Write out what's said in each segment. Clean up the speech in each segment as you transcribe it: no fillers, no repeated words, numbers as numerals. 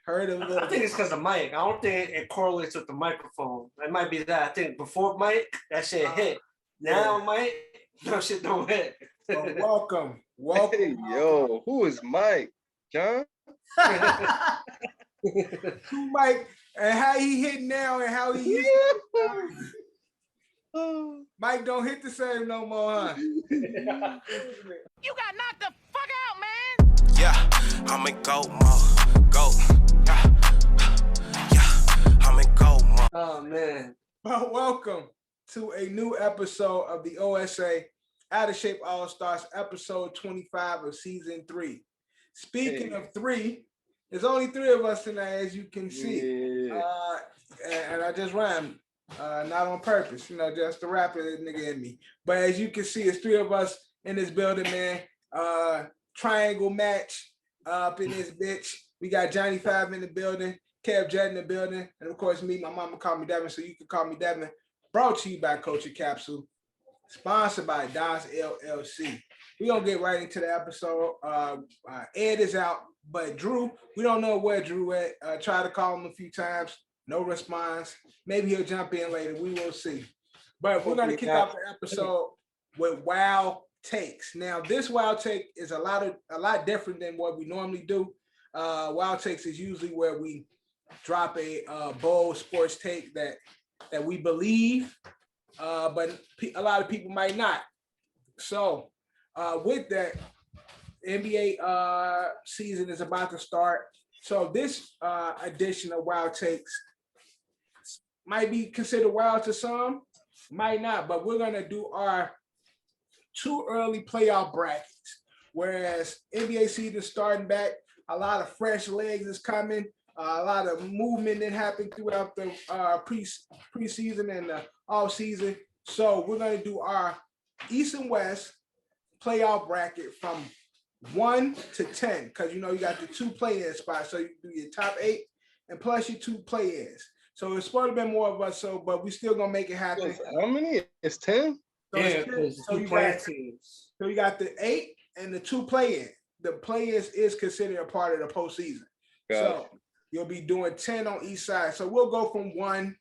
Heard a little. I think it's because of mic. I don't think it correlates with the microphone. It might be that. I think before mic, that shit hit. Now mic, no shit don't hit. Welcome. Hey, yo, who is Mike? John? Who Mike and how he hit now and how he used to. Mike don't hit the same no more, huh? You got knocked the fuck out, man. Yeah, I'm in go mode. Go. Yeah, I'm in go mode. Oh, man. Well, welcome to a new episode of the OSA Out of Shape Allstars, episode 25 of season 3. Speaking of 3, there's only 3 of us tonight, as you can see. Yeah. And I just rhymed, not on purpose, just the rapper nigga in me. But as you can see, it's 3 of us in this building, man. Triangle match up in this bitch. We got Johnny 5 in the building, Kev Jet in the building, and of course me. My mama called me Devin, so you can call me Devin. Brought to you by Culture Capsule, sponsored by Don's LLC. We're gonna get right into the episode. Ed is out, but Drew, we don't know where Drew at. Tried to call him a few times, no response. Maybe he'll jump in later. We will see. But we're gonna kick off the episode with wild takes. Now, this wild take is a lot different than what we normally do. Wild takes is usually where we drop a bold sports take that we believe, but a lot of people might not. So with that, NBA season is about to start. So this edition of Wild Takes might be considered wild to some, might not, but we're gonna do our too early playoff brackets. Whereas NBA season starting back, a lot of fresh legs is coming. A lot of movement that happened throughout the preseason and the off season. So we're going to do our East and West playoff bracket from 1 to 10, because you got the 2 play-in spots. So you do your top 8 and plus your 2 play-ins. So it's supposed to be more of us, but we still gonna make it happen. How many? It's 10? So yeah, so you got the 8 and the 2 play-in. The play-ins is considered a part of the postseason. So you'll be doing 10 on each side. So we'll go from 1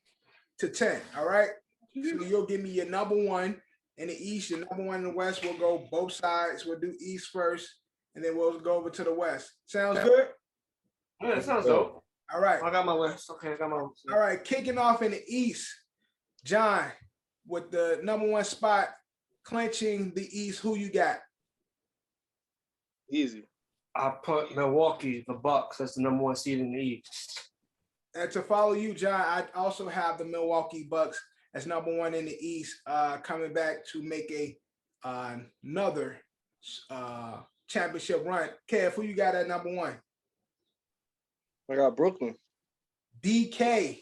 to 10, all right? So you'll give me your number 1 in the East, your number 1 in the West. We'll go both sides. We'll do East first, and then we'll go over to the West. Sounds good? Yeah, that sounds dope. All right. I got my West. Okay, I got my West. All right, kicking off in the East, John, with the number 1 spot, clinching the East, who you got? Easy. I put Milwaukee, the Bucks, as the number 1 seed in the East. And to follow you, John, I also have the Milwaukee Bucks as number 1 in the East, coming back to make another championship run. Kev, who you got at number 1? I got Brooklyn. DK.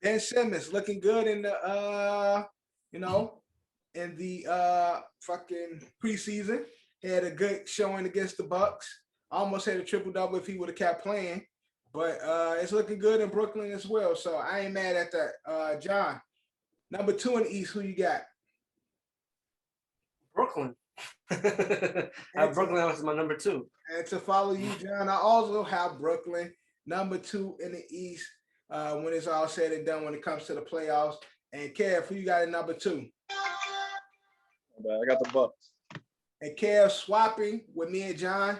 Ben Simmons looking good in the in the fucking preseason. He had a good showing against the Bucks. Almost had a triple-double if he would have kept playing. But it's looking good in Brooklyn as well. So I ain't mad at that. John, number 2 in the East, who you got? Brooklyn. I have Brooklyn as my number 2. And to follow you, John, I also have Brooklyn, number 2 in the East, when it's all said and done when it comes to the playoffs. And Kev, who you got at number 2? I got the Bucks. And Kev swapping with me and John,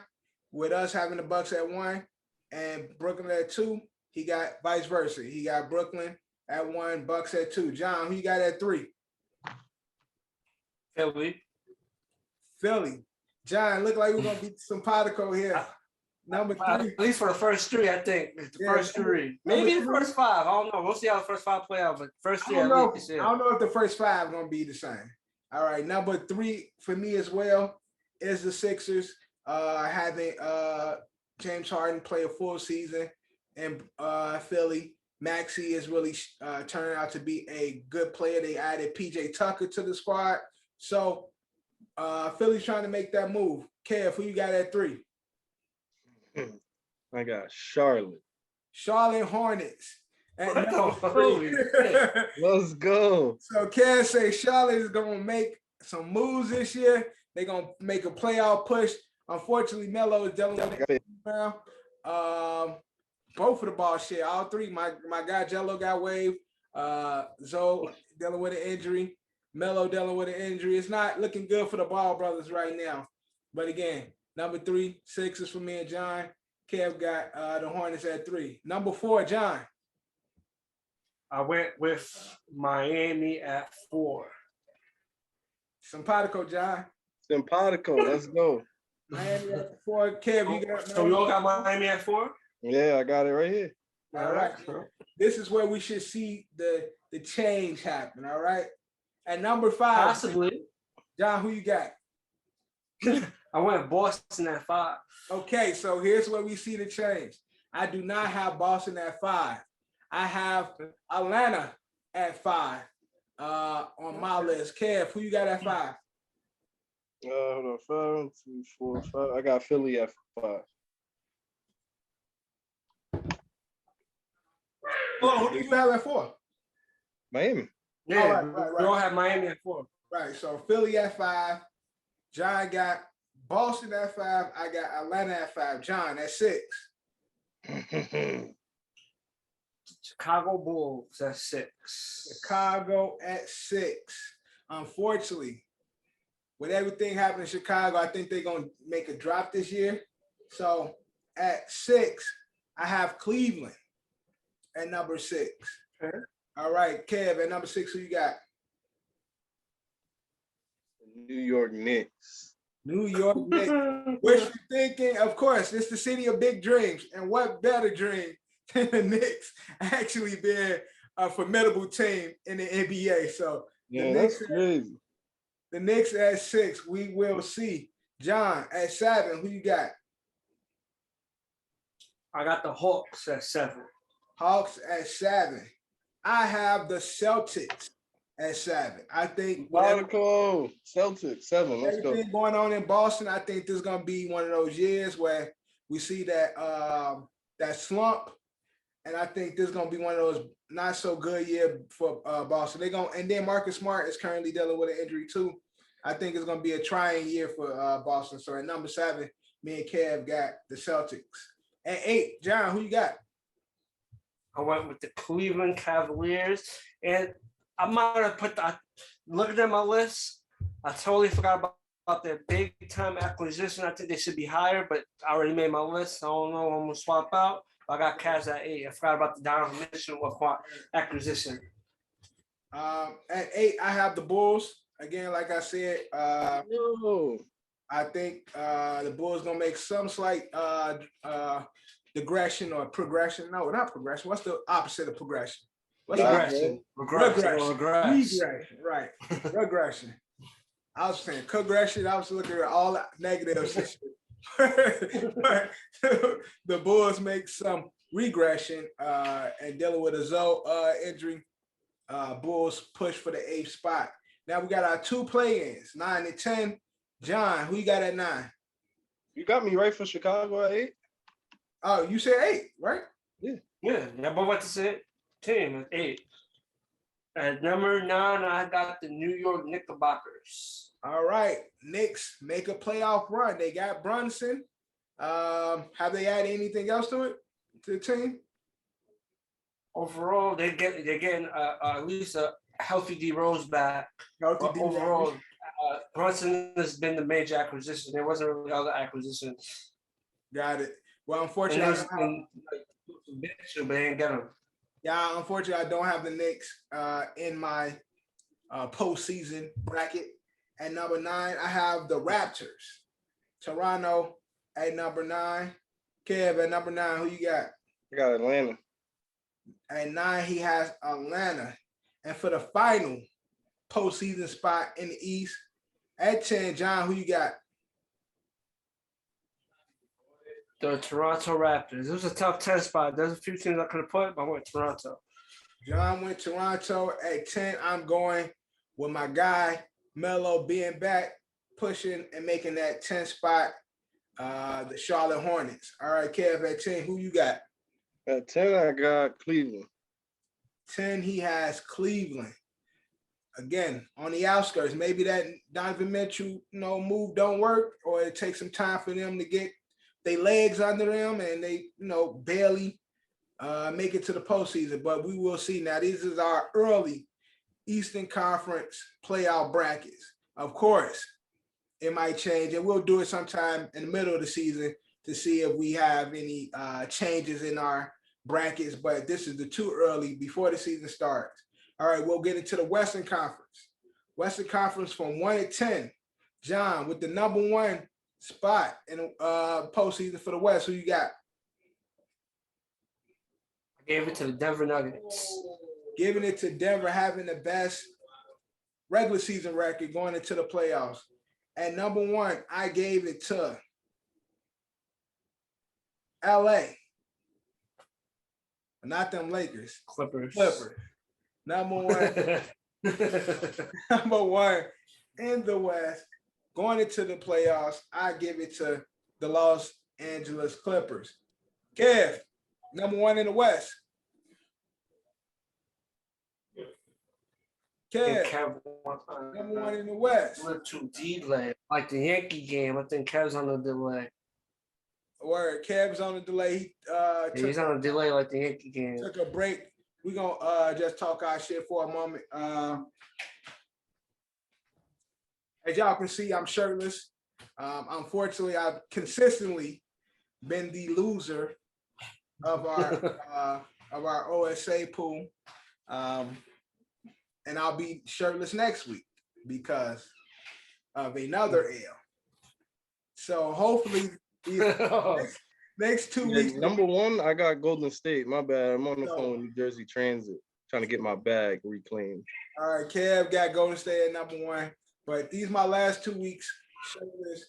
with us having the Bucks at 1 and Brooklyn at 2. He got vice versa. He got Brooklyn at 1, Bucks at 2. John, who you got at 3? Philly. John, look like we're gonna beat some particle here. Number 3. At least for the first 3, I think. The first 3. Maybe the first 5. I don't know. We'll see how the first 5 play out, but first 3 I don't know if the first 5 are gonna be the same. All right, number 3 for me as well is the Sixers, having James Harden play a full season in Philly. Maxey is really turning out to be a good player. They added PJ Tucker to the squad. So Philly's trying to make that move. Kev, who you got at 3? I got Charlotte. Charlotte Hornets. Let's go. So Kev say Charlotte is going to make some moves this year. They're going to make a playoff push. Unfortunately, Melo is dealing with it now. both of the ball share. All three. My guy Jello got waived. Zoe dealing with an injury. Melo dealing with an injury. It's not looking good for the Ball brothers right now. But again, number 3, Sixers for me and John. Kev got the Hornets at 3. Number 4, John. I went with Miami at 4. Simpatico, John. Simpatico. Let's go. Miami at 4. Kev, you got So you all got Miami at 4? Yeah, I got it right here. All right. This is where we should see the change happen. All right. At number 5, Possibly. John, who you got? I went Boston at 5. Okay, so here's where we see the change. I do not have Boston at 5. I have Atlanta at 5 on my list. Kev, who you got at 5? Hold on. 5, 2, 4, 5. I got Philly at 5. Oh, who do you have at 4? Miami. Yeah, right. we all have Miami at 4. Right, so Philly at 5. John got Boston at 5. I got Atlanta at 5. John at 6. Chicago Bulls at 6. Chicago at 6. Unfortunately, with everything happening in Chicago, I think they're going to make a drop this year. So at 6, I have Cleveland at number 6. Okay. All right, Kev, at number 6, who you got? New York Knicks. New York Knicks. What you thinking? Of course, it's the city of big dreams. And what better dream than the Knicks actually being a formidable team in the NBA? So Yeah, that's crazy. The Knicks at 6, we will see. John at 7, who you got? I got the Hawks at 7. Hawks at 7. I have the Celtics at 7. I think Monaco, Celtics, 7. Let's go. everything going on in Boston, I think this is going to be one of those years where we see that that slump, and I think this is going to be one of those not so good year for Boston. And then Marcus Smart is currently dealing with an injury too. I think it's going to be a trying year for Boston. So at number 7, me and Kev got the Celtics. At 8, John, who you got? I went with the Cleveland Cavaliers, and I might have looking at my list, I totally forgot about their big time acquisition. I think they should be higher, but I already made my list. I don't know. I'm gonna swap out. I got Cavs at 8. I forgot about the Donovan Mitchell acquisition. At 8, I have the Bulls. Again, like I said, I think the Bulls gonna make some slight digression or progression. No, not progression. What's the opposite of progression? What's Regression. Regression. Right. Regression. I was saying progression. I was looking at all negatives. But the Bulls make some regression and dealing with a Zoe injury. Bulls push for the 8th spot. Now we got our 2 play-ins, 9 and 10. John, who you got at 9? You got me right for Chicago at 8? Oh, you said 8, right? Yeah, both went to say team at 8. At number 9, I got the New York Knickerbockers. All right, Knicks make a playoff run. They got Brunson. Have they added anything else to the team? Overall, they're getting at least a healthy D Rose back. Overall, Brunson has been the major acquisition. There wasn't really other acquisitions. Got it. Well, unfortunately, but they didn't get him. Yeah, unfortunately, I don't have the Knicks in my postseason bracket. At number 9, I have the Raptors. Toronto at number 9. Kev at number 9, who you got? I got Atlanta. At 9, he has Atlanta. And for the final postseason spot in the East, at 10, John, who you got? The Toronto Raptors. It was a tough 10 spot. There's a few teams I could have put, but I went Toronto. John went Toronto at 10. I'm going with my guy, Melo, being back, pushing and making that 10 spot, the Charlotte Hornets. All right, Kev, at 10, who you got? At 10, I got Cleveland. 10, he has Cleveland. Again, on the outskirts, maybe that Donovan Mitchell, move don't work, or it takes some time for them to get their legs under them, and they, barely make it to the postseason, but we will see. Now, these is our early Eastern Conference playoff brackets. Of course, it might change, and we'll do it sometime in the middle of the season to see if we have any changes in our brackets, but this is the too early before the season starts. All right, we'll get into the Western Conference. Western Conference from 1 to 10. John, with the number 1 spot in postseason for the West, who you got? I gave it to the Denver Nuggets. Giving it to Denver, having the best regular season record going into the playoffs. At number 1, I gave it to LA. Not them Lakers. Clippers. Number 1. Number 1 in the West. Going into the playoffs, I give it to the Los Angeles Clippers. Kev, number 1 in the West. Kev, number 1 in the West. A little too delay. Like the Yankee game, I think Kev's on the delay. Word, Kev's on the delay. He's on a delay like the Yankee game. Took a break. We're going to just talk our shit for a moment. As y'all can see, I'm shirtless. Unfortunately, I've consistently been the loser of our OSA pool. And I'll be shirtless next week because of another L. So hopefully these next 2 weeks. Number 1, I got Golden State. My bad. I'm on the phone with New Jersey Transit trying to get my bag reclaimed. All right, Kev got Golden State at number 1. But these my last 2 weeks. Shirtless.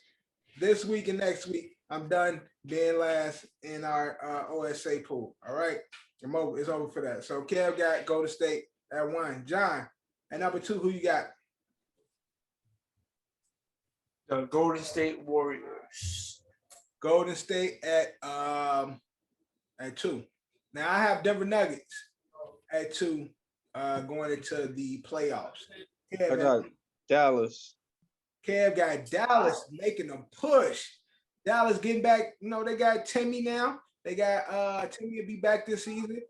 This week and next week, I'm done being last in our OSA pool. All right, it's over for that. So Kev got Golden State at 1. John, at number 2, who you got? The Golden State Warriors. Golden State at 2. Now I have Denver Nuggets at 2, going into the playoffs. I got Dallas. Kev got Dallas making a push. Dallas getting back. They got Timmy now. They got Timmy will be back this season.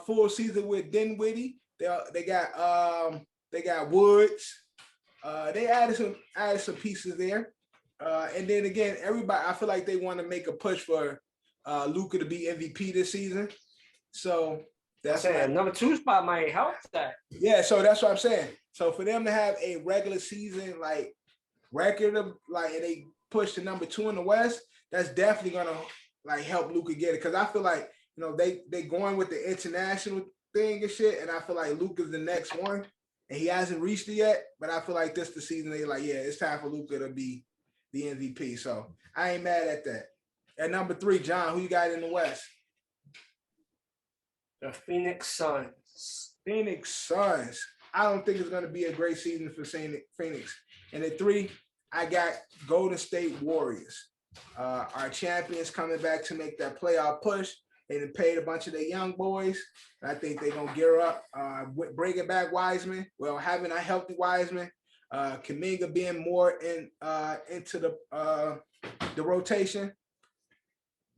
Full season with Dinwiddie. They got Woods. They added some pieces there. And then again, everybody, I feel like they want to make a push for Luka to be MVP this season. So that's saying number 2 spot might help that. Yeah, so that's what I'm saying. So for them to have a regular season record of and they push to number 2 in the West, that's definitely gonna help Luka get it. Because I feel like they going with the international thing and shit, and I feel like Luka's the next one, and he hasn't reached it yet. But I feel like this the season they it's time for Luka to be the MVP. So I ain't mad at that. At number 3, John, who you got in the West? The Phoenix Suns. Phoenix Suns. I don't think it's going to be a great season for Phoenix. And at 3, I got Golden State Warriors. Our champions coming back to make that playoff push. They done paid a bunch of their young boys. I think they're going to gear up, bringing back Wiseman. Well, having a healthy Wiseman, Kuminga being more into the rotation.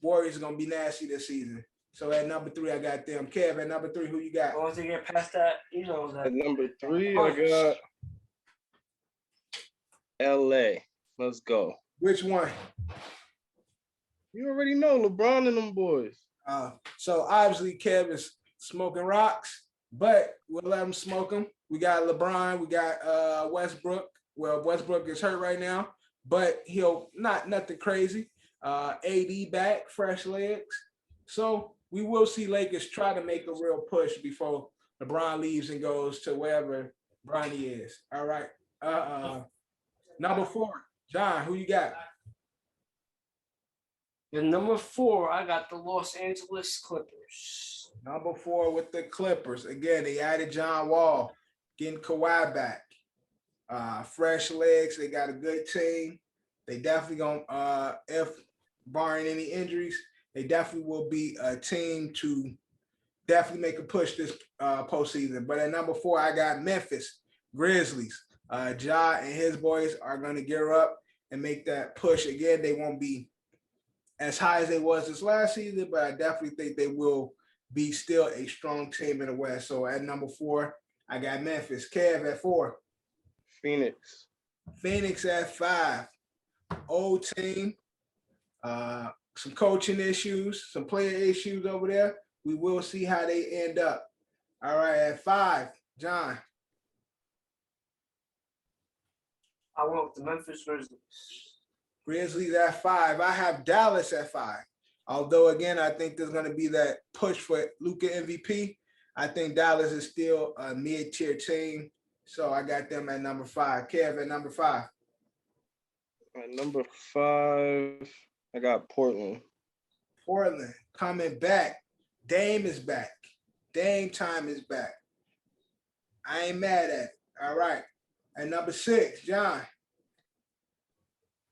Warriors are going to be nasty this season. So at number 3, I got them. Kev, at number 3, who you got? Once they get past that, that. At number 3, I got LA. Let's go. Which one? You already know LeBron and them boys. So obviously Kev is smoking rocks, but we'll let him smoke them. We got LeBron, we got Westbrook. Well, Westbrook is hurt right now, but he'll nothing crazy. AD back, fresh legs. So we will see Lakers try to make a real push before LeBron leaves and goes to wherever Bronny is. All right. Number 4, John, who you got? The number 4, I got the Los Angeles Clippers. Number 4 with the Clippers. Again, they added John Wall, getting Kawhi back. Fresh legs. They got a good team. They definitely gonna, if barring any injuries, they definitely will be a team to definitely make a push this postseason. But at number 4, I got Memphis Grizzlies. Ja and his boys are going to gear up and make that push. Again, they won't be as high as they was this last season, but I definitely think they will be still a strong team in the West. So at number 4, I got Memphis. Kev at 4. Phoenix. Phoenix at 5. Old team. Some coaching issues, some player issues over there. We will see how they end up. All right, at 5, John. I went with the Memphis Grizzlies. Grizzlies at 5. I have Dallas at 5. Although, again, I think there's going to be that push for Luka MVP. I think Dallas is still a mid-tier team. So I got them at number 5. Kev at number 5. At number 5, I got Portland. Portland coming back. Dame is back. Dame time is back. I ain't mad at it. All right. At number 6, John.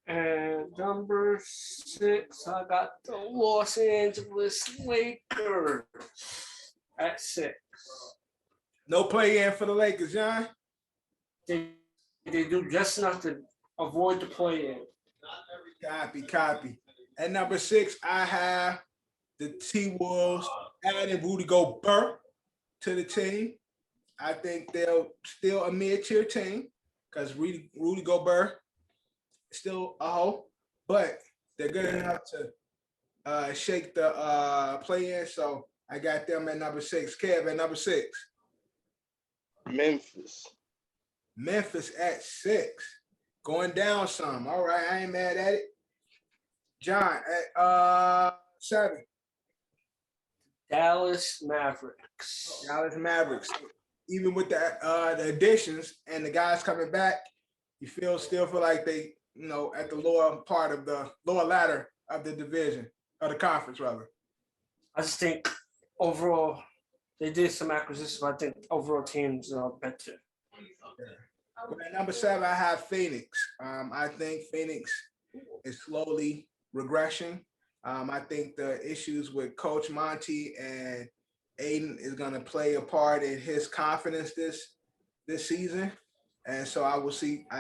And number 6, I got the Los Angeles Lakers at 6. No play-in for the Lakers, John. They do just enough to avoid the play-in. Copy. At number 6, I have the T-Wolves adding Rudy Gobert to the team. I think they're still a mid-tier team because Rudy Gobert is still a hoe, but they're good enough to shake the play-in. So I got them at number 6. Kev at number 6. Memphis at 6. Going down some. All right, I ain't mad at it. John at 7. Dallas Mavericks. Even with the additions and the guys coming back, you still feel like they, at the lower part of the lower ladder of the division, or the conference rather. I just think overall they did some acquisitions, but I think overall teams are better. But at number 7, I have Phoenix. I think Phoenix is slowly regressing. I think the issues with Coach Monty and Aiden is going to play a part in his confidence this season. And so I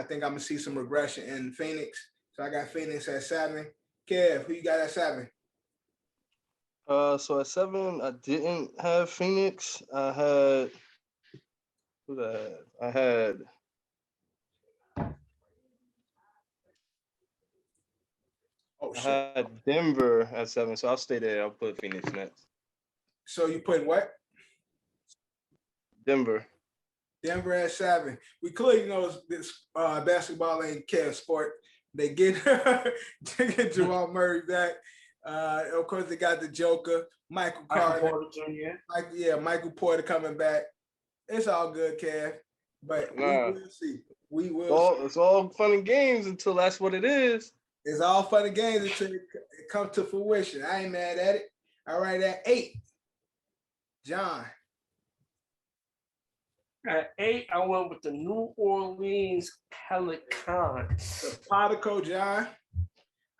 think I'm going to see some regression in Phoenix. So I got Phoenix at 7. Kev, who you got at 7? So at 7, I didn't have Phoenix. I had I had Denver at 7, so I'll stay there. I'll put Phoenix next. So you put what? Denver at 7. We clearly know this basketball ain't Kev sport. They get Jamal Murray back. Of course, they got the Joker, Michael Carter. Michael Porter coming back. It's all good, Kev. But we will see. It's all fun and games until that's what it is. It's all fun and games until it comes to fruition. I ain't mad at it. All right, at 8, John. At 8, I went with the New Orleans Pelicans. The Particle, John.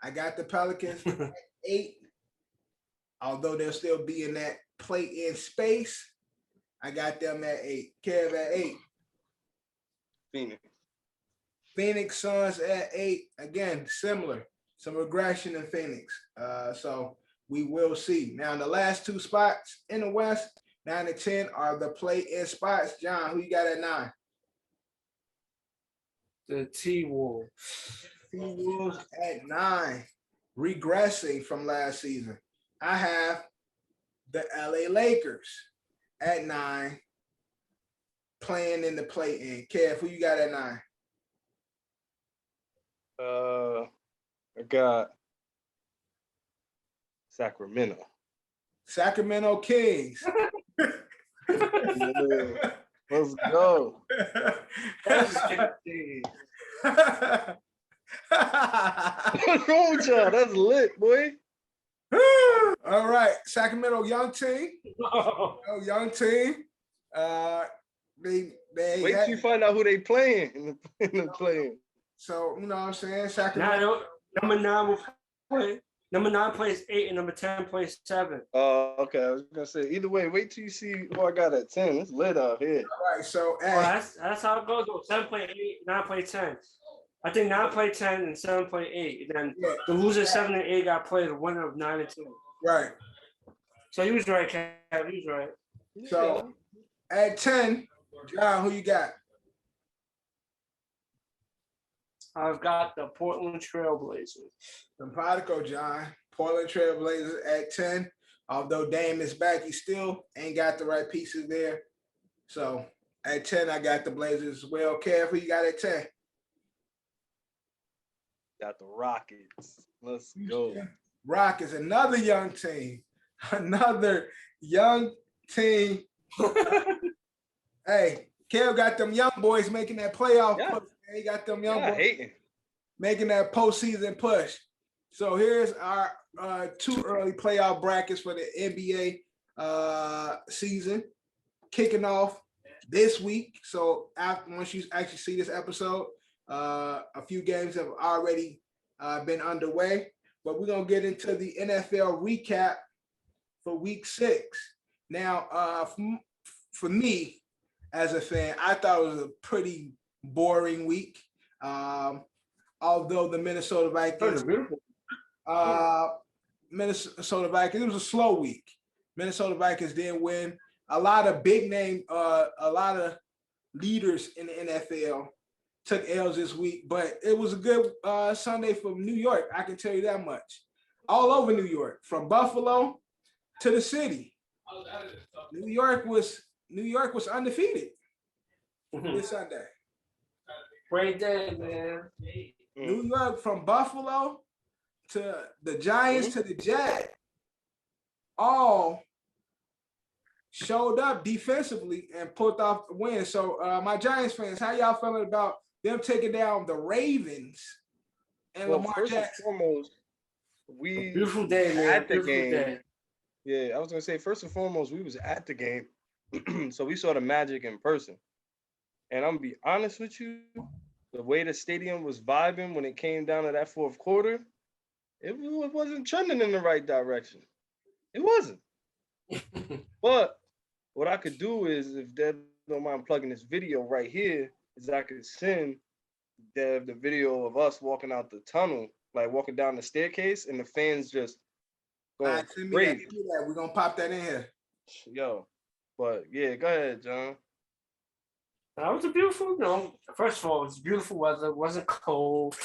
I got the Pelicans at 8. Although they'll still be in that play-in space, I got them at 8. Kev at 8. Phoenix Suns at 8. Again, similar. Some regression in Phoenix. So we will see. Now, the last 2 spots in the West, 9 and 10, are the play-in spots. John, who you got at 9? The T-Wolves. T-Wolves at 9, regressing from last season. I have the LA Lakers at 9, playing in the play-in. Kev, who you got at 9? I got Sacramento. Sacramento Kings. Let's go. That's What's wrong with y'all? That's lit, boy. All right, Sacramento young team. Young team. They wait till you find out who they playing in the playing. So you know what I'm saying. Sacramento. Number 9 plays 8 and number 10 plays 7. Oh, okay. I was gonna say either way. Wait till you see who I got at 10. It's lit out here. All right, so that's how it goes. 7 play 8, 9 play 10. I think 9 play 10 and 7 play 8. And then the loser 7 and 8 got played the winner of 9 and 10. Right. So you was right, Cap. You was right. So at 10, John, who you got? I've got the Portland Trailblazers. Simpatico, John. Portland Trail Blazers at 10. Although Dame is back, he still ain't got the right pieces there. So at 10, I got the Blazers as well. Kev, who you got at 10? Got the Rockets. Let's go. Rockets, another young team. Another young team. Hey, Kev got them young boys making that playoff push. He got them young boys hating. making that postseason push. So here's our 2 early playoff brackets for the NBA season, kicking off this week. So once you actually see this episode, a few games have already been underway. But we're gonna get into the NFL recap for Week 6. Now, for me as a fan, I thought it was a pretty boring week. Although the Minnesota Vikings, it was a slow week. Minnesota Vikings did win. A lot of big name, a lot of leaders in the NFL took L's this week, but it was a good Sunday from New York. I can tell you that much. All over New York, from Buffalo to the city. New York was undefeated this Sunday. Great day, man. New York, from Buffalo to the Giants to the Jags, all showed up defensively and pulled off the win. So my Giants fans, how y'all feeling about them taking down the Ravens and Lamar first Jackson? and foremost, we beautiful day, man. at the Beautiful game. Day. Yeah, I was gonna say first and foremost, we was at the game, so we saw the magic in person. And I'm gonna be honest with you, the way the stadium was vibing when it came down to that fourth quarter, it wasn't trending in the right direction. It wasn't. But what I could do is, if they don't mind plugging this video right here, is I could send Dev the video of us walking out the tunnel, like walking down the staircase, and the fans just going crazy. We're gonna pop that in here. Yo, but yeah, go ahead, John. That was a beautiful, first of all, it was beautiful weather. It wasn't cold,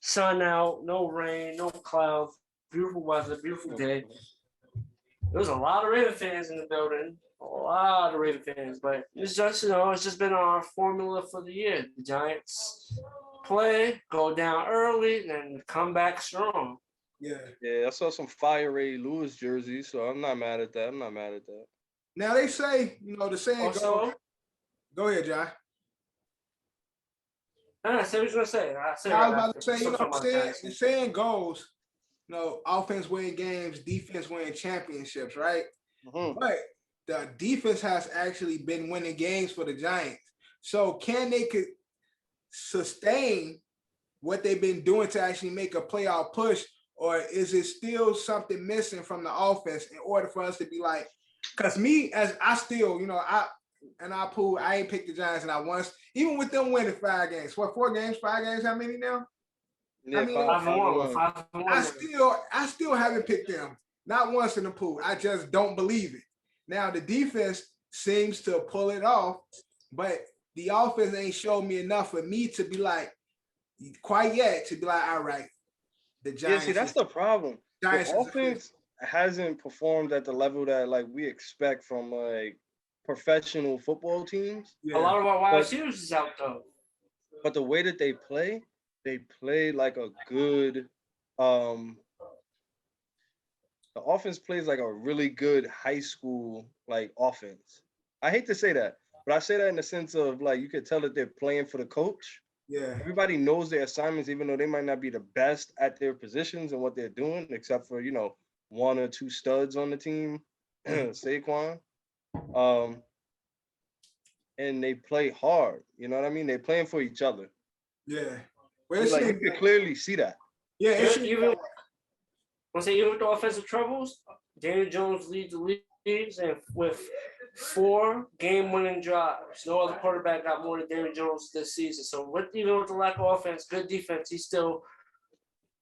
sun out, no rain, no clouds, beautiful weather, beautiful day. There was a lot of Raven fans in the building, a lot of Raven fans, but it's just, it's just been our formula for the year. The Giants play, go down early, and come back strong. Yeah, I saw some Fire Ray Lewis jerseys, so I'm not mad at that. Now they say, the saying Also, go ahead, John. I say what you're gonna say. I was about to say, the saying goes, offense win games, defense win championships, right? Mm-hmm. But the defense has actually been winning games for the Giants. So can they could sustain what they've been doing to actually make a playoff push, or is it still something missing from the offense in order for us to be like? Because me, as I still, I ain't picked the Giants not once, even with them winning 5 games. What, 4 games, 5 games? How many now? Yeah, 5-1. I still haven't picked them, not once in the pool. I just don't believe it. Now the defense seems to pull it off, but the offense ain't showed me enough for me to be like, quite yet, to be like, all right, the Giants. Yeah, see, that's the problem. The offense hasn't performed at the level that we expect from professional football teams. Yeah. A lot of our wide receivers is out though. But the way that they play like a good the offense plays like a really good high school offense. I hate to say that, but I say that in the sense of you could tell that they're playing for the coach. Yeah. Everybody knows their assignments, even though they might not be the best at their positions and what they're doing, except for, 1 or 2 studs on the team, Saquon. And they play hard. You know what I mean? They're playing for each other. Yeah. Well, you can clearly see that. Yeah. Even with the offensive troubles, Daniel Jones leads the leagues and with 4 game-winning drives. No other quarterback got more than Daniel Jones this season. So even with the lack of offense, good defense, he's still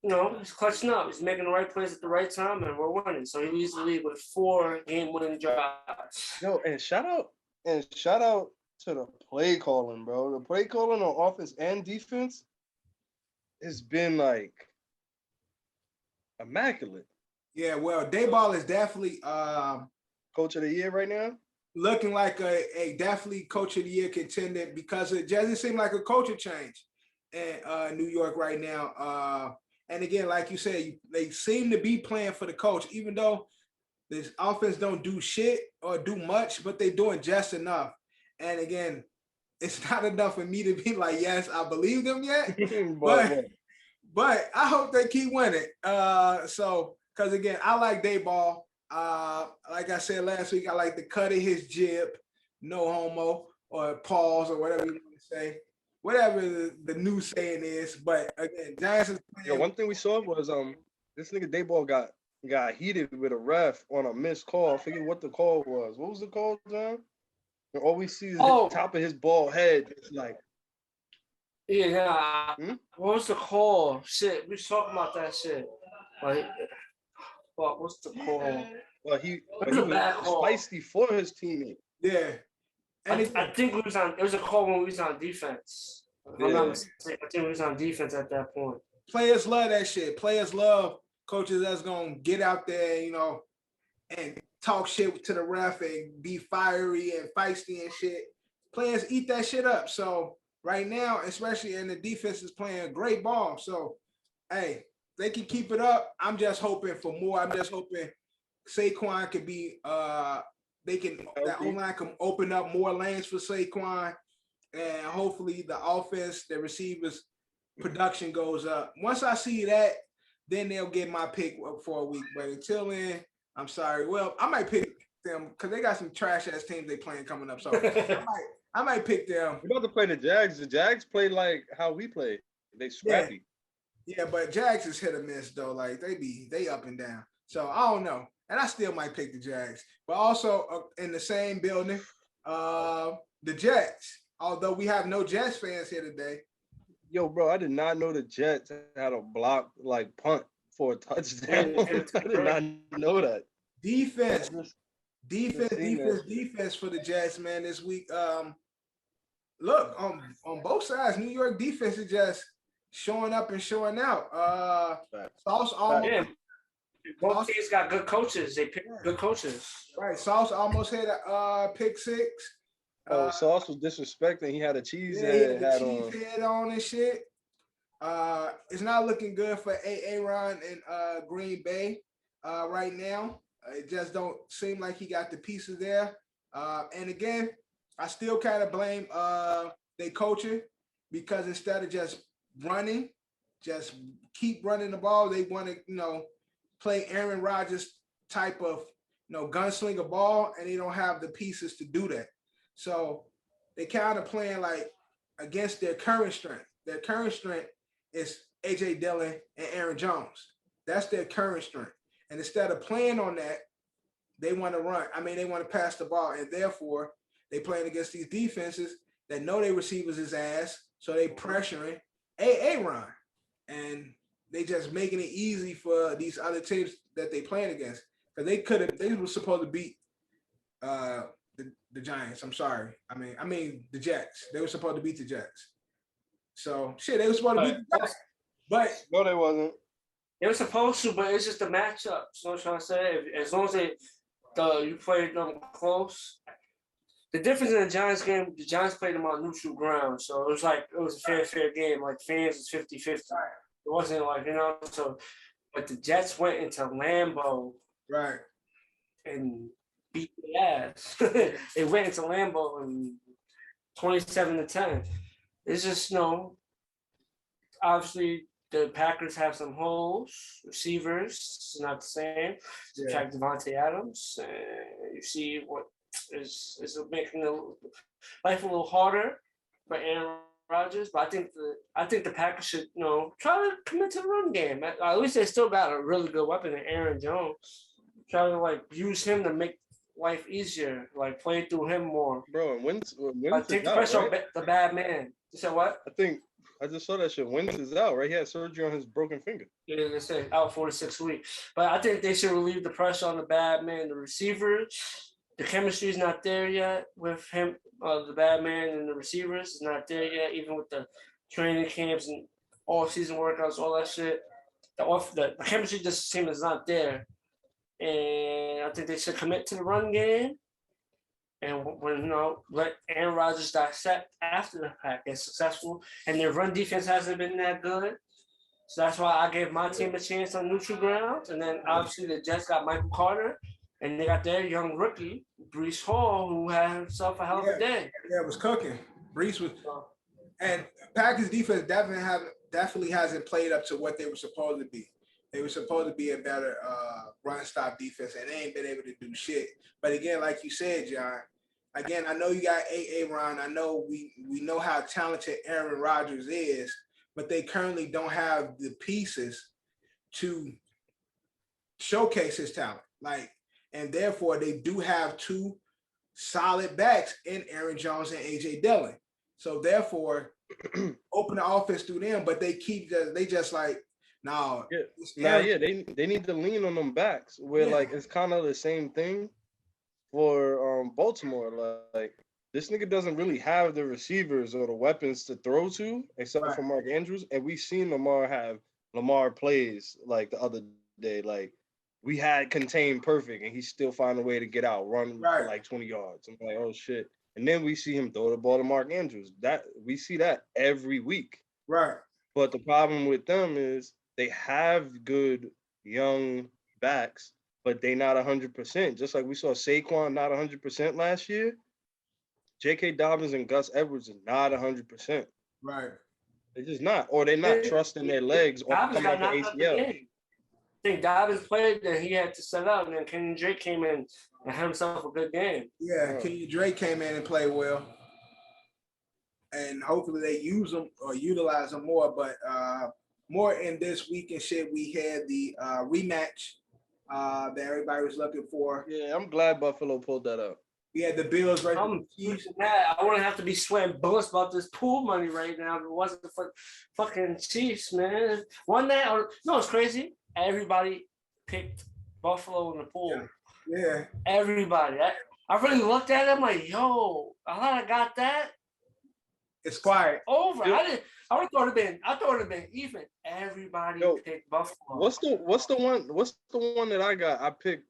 he's clutching up. He's making the right plays at the right time, and we're winning. So he leads the league with 4 game-winning drives. Yo, and shout out to the play calling, bro. The play calling on offense and defense has been like immaculate. Yeah, well, Dayball is definitely Coach of the year right now. looking like a definitely coach of the year contender because it doesn't seem like a culture change in New York right now. And again, like you said, they seem to be playing for the coach, even though this offense don't do shit or do much, but they're doing just enough. And again, it's not enough for me to be like, yes, I believe them yet, but I hope they keep winning. So, because again, I like Dayball. Like I said last week, I like the cut of his jib, no homo, or pause, or whatever you want to say, whatever the new saying is. But again, Giants is playing. Yeah, one thing we saw was this nigga Dayball got heated with a ref on a missed call. I forget what the call was. What was the call, John? And all we see is the top of his bald head. It's like, yeah. What was the call? Shit, we was talking about that shit. Like, what's the call? well, he was feisty for his teammate. Yeah. And I think it was a call when we was on defense. If I'm not mistaken, I think we was on defense at that point. Players love that shit. Players love coaches that's gonna get out there, and talk shit to the ref and be fiery and feisty and shit. Players eat that shit up. So right now, especially in the defense is playing great ball. So hey, they can keep it up. I'm just hoping for more. I'm just hoping Saquon could be that O-line can open up more lanes for Saquon, and hopefully the offense, the receivers production goes up. Once I see that, then they'll get my pick for a week. But until then, I'm sorry. Well, I might pick them because they got some trash ass teams they playing coming up. So I might pick them. We're about to play the Jags. The Jags play like how we play. They scrappy. Yeah, but Jags is hit or miss though. Like they up and down. So I don't know. And I still might pick the Jags. But also in the same building, the Jets. Although we have no Jets fans here today. Yo, bro, I did not know the Jets had a block like punt for a touchdown. I did not know that. Defense for the Jets, man, this week. Look, on both sides, New York defense is just showing up and showing out. Sauce almost. Both teams got good coaches. They pick good coaches. Right. Sauce almost had a pick six. Sauce was disrespecting. He had a cheese head on and shit. It's not looking good for Aaron in Green Bay right now. It just don't seem like he got the pieces there. And again, I still kind of blame they coaching because instead of just running, just keep running the ball, they want to, play Aaron Rodgers type of, gunslinger ball, and they don't have the pieces to do that. So they kind of playing like against their current strength. Their current strength is A.J. Dillon and Aaron Jones. That's their current strength. And instead of playing on that, they want to run. They want to pass the ball, and therefore they playing against these defenses that know their receivers is ass, so they pressuring Aaron. And they just making it easy for these other teams that they playing against. Because they were supposed to beat the Giants. I'm sorry. I mean the Jets. They were supposed to beat the Jets. So shit, they were supposed to beat the Jets. But no, they wasn't. They were supposed to, but it's just a matchup. So I'm trying to say, as long as you played them close. The difference in the Giants game, the Giants played them on neutral ground. So it was a fair game. Like fans was 50-50. It wasn't like, so, but the Jets went into Lambeau. Right. And beat their ass. They went into Lambeau and 27-10. It's just, obviously the Packers have some holes, receivers, it's not the same. Subtract Devontae Adams, and you see what is making life a little harder for Aaron Rodgers. But I think the Packers should, try to commit to the run game. At least they still got a really good weapon in Aaron Jones. Try to use him to make life easier, play through him more. Bro, and take the pressure off the bad man. You said what? I think I just saw that shit. Wentz is out, right? He had surgery on his broken finger. Yeah, they say out 4 to 6 weeks. But I think they should relieve the pressure on the bad man, the receivers. The chemistry is not there yet with him, the bad man and the receivers is not there yet, even with the training camps and all-season workouts, all that shit. The chemistry just seems it's not there. And I think they should commit to the run game. And when let Aaron Rodgers dissect after the fact is successful, and their run defense hasn't been that good, so that's why I gave my team a chance on neutral grounds. And then obviously the Jets got Michael Carter, and they got their young rookie Breece Hall, who had himself a hell of a day. Yeah, it was cooking. Breece was, and Packers defense definitely hasn't played up to what they were supposed to be. They were supposed to be a better run stop defense, and they ain't been able to do shit. But again, like you said, John. Again, I know you got Ron. I know we know how talented Aaron Rodgers is, but they currently don't have the pieces to showcase his talent. And therefore they do have two solid backs in Aaron Jones and AJ Dillon. So therefore, open the offense through them, but they just like, no. They need to lean on them backs where like it's kind of the same thing. For Baltimore, like this nigga doesn't really have the receivers or the weapons to throw to, except for Mark Andrews. And we've seen Lamar plays like the other day. Like we had contained perfect, and he still find a way to get out, run for like 20 yards. I'm like, oh shit. And then we see him throw the ball to Mark Andrews. That we see that every week. Right. But the problem with them is they have good young backs, but they not 100%. Just like we saw Saquon not 100% last year, J.K. Dobbins and Gus Edwards are not 100%. Right. They're just not. Or they're not trusting their legs or coming out the ACL. I think Dobbins played, then he had to set up, and then Kenyon Drake came in and had himself a good game. Yeah, Kenyon Drake came in and played well. And hopefully they use them or utilize them more. But more in this week and shit, we had the rematch that everybody was looking for. Yeah, I'm glad Buffalo pulled that up. We had the Bills versus the Chiefs. I wouldn't have to be sweating bullets about this pool money right now if it wasn't for fucking Chiefs, man. It's crazy. Everybody picked Buffalo in the pool. Yeah. Everybody. I really looked at it. I'm like, yo, I thought I got that. It's quiet. Over. I thought it'd been even. Everybody picked Buffalo. What's the one that I got? I picked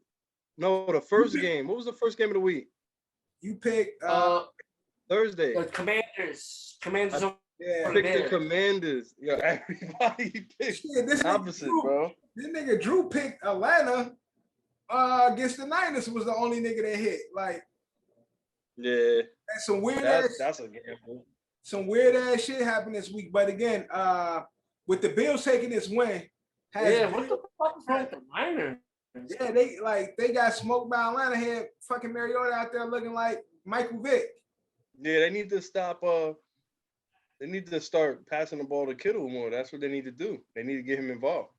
the first game. What was the first game of the week? You picked Thursday. The Commanders. I picked the Commanders. Yo, everybody picked this opposite, Drew, bro. This nigga Drew picked Atlanta against the Niners was the only nigga that hit. Like, yeah. And some weird that's a gamble. Some weird ass shit happened this week. But again, with the Bills taking this win, what the fuck is wrong with the Niners? Yeah, they got smoked by Atlanta. Had fucking Mariota out there looking like Michael Vick. Yeah, they need to stop. They need to start passing the ball to Kittle more. That's what they need to do. They need to get him involved.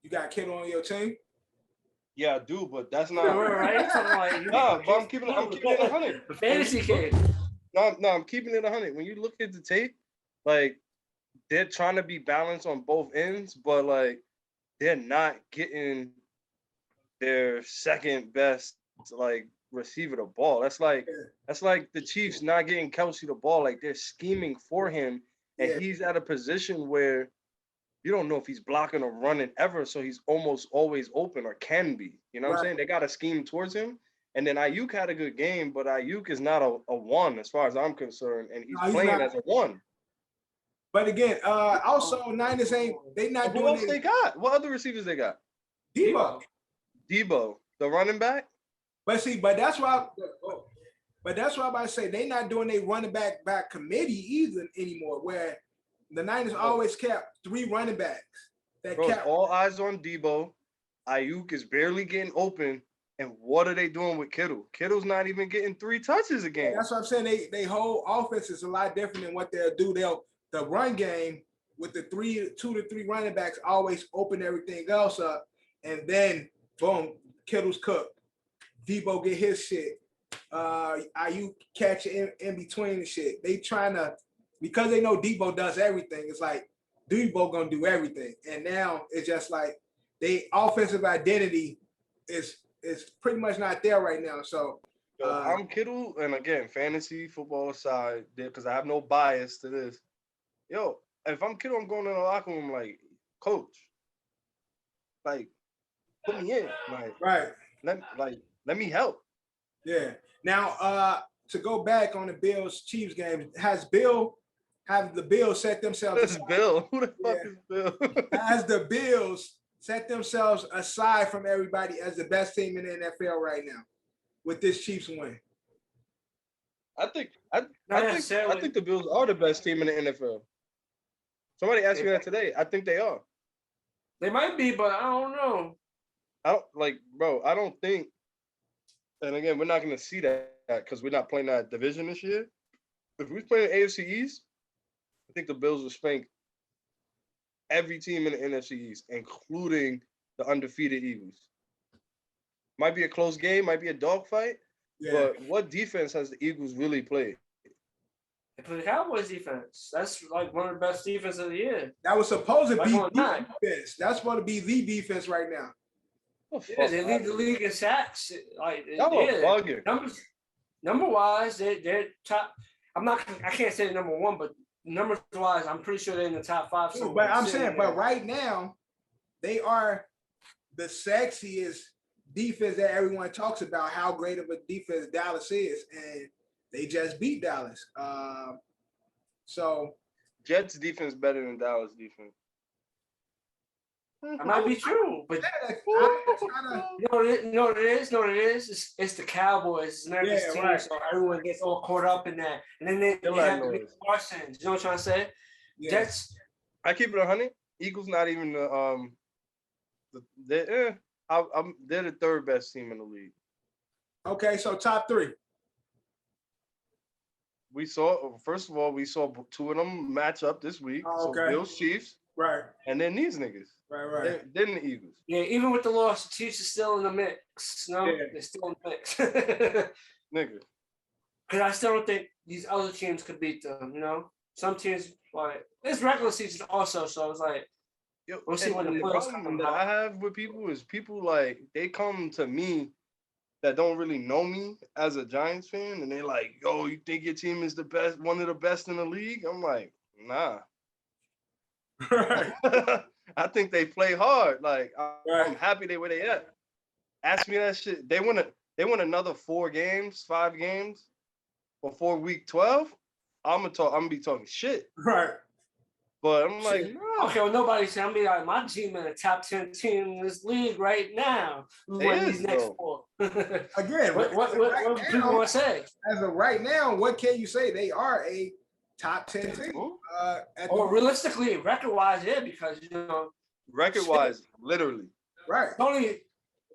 You got Kittle on your team? Yeah, I do, but that's not right. But I'm keeping it 100. The fantasy kid. No, I'm keeping it 100. When you look at the tape, like they're trying to be balanced on both ends, but like they're not getting their second best like receiver the ball. That's like the Chiefs not getting Kelsey the ball. Like they're scheming for him, and he's at a position where you don't know if he's blocking or running ever, so he's almost always open or can be. You know what I'm saying? They got to scheme towards him. And then Ayuk had a good game, but Ayuk is not a one as far as I'm concerned, and he's playing as a one. But again, also Niners they not doing. What else they got? What other receivers they got? Debo, the running back. But that's why. But that's why I say they not doing a running back committee either anymore. Where the Niners always kept 3 running backs. All eyes on Debo. Ayuk is barely getting open. And what are they doing with Kittle? Kittle's not even getting 3 touches a game. That's what I'm saying. They whole offense is a lot different than what they'll do. The run game with the 2 to 3 running backs always open everything else up. And then boom, Kittle's cooked. Debo get his shit. Ayuk catch in between the shit. They trying to because they know Debo does everything. It's like Debo gonna do everything, and now it's just like they offensive identity is pretty much not there right now. So Yo, I'm Kittle, and again, fantasy football aside, because I have no bias to this. Yo, if I'm Kittle, I'm going in the locker room like, coach, like, put me in, right, let me help. yeah. Now, to go back on the Bills Chiefs game, have the Bills set themselves? This is Bill. Who the fuck is Bill? Has the Bills set themselves aside from everybody as the best team in the NFL right now with this Chiefs win? I think the Bills are the best team in the NFL. Somebody asked me that today. I think they are. They might be, but I don't know. I don't think. And again, we're not going to see that because we're not playing that division this year. If we play in AFC East, I think the Bills will spank every team in the NFC East, including the undefeated Eagles. Might be a close game, might be a dogfight, but what defense has the Eagles really played? They play the Cowboys defense. That's like one of the best defenses of the year. That was supposed to be the defense. That's supposed to be the defense right now. Yeah, they lead the league in sacks. Bugging. Number wise, they're top. I can't say number one, but numbers wise, I'm pretty sure they're in the top 5. But I'm saying, but right now, they are the sexiest defense that everyone talks about. How great of a defense Dallas is, and they just beat Dallas. So Jets defense better than Dallas defense. That might be true, but you know what it is? It's the Cowboys. It's nervous team, right. So everyone gets all caught up in that. And then they have to make Parsons. You know what I'm trying to say? Yeah. Jets. I keep it 100. Eagles not even they're the third best team in the league. Okay, so top 3. First of all, we saw 2 of them match up this week. Oh, okay. So Bills, Chiefs. Right. And then these niggas. Right. Then the Eagles. Yeah, even with the loss, the Chiefs are still in the mix. No, they're still in the mix. Nigga. Because I still don't think these other teams could beat them, you know? Some teams, like, it's regular season also, so it's like, we'll see when the playoffs come that I have with people is like, they come to me that don't really know me as a Giants fan, and they're like, yo, you think your team is the best, one of the best in the league? I'm like, nah. Right. I think they play hard. Like, I'm happy they where they at. Ask me that shit. They won another 5 games before week 12. I'm gonna be talking shit. Right. But I'm like, no. Okay, well, nobody's saying, I'm be like, my team in a top 10 team in this league right now. We win these next 4. Again, what people want to say? As of right now, what can you say? They are a top 10 team. Realistically, record-wise, yeah, because, you know. Record-wise, literally. Right. Only,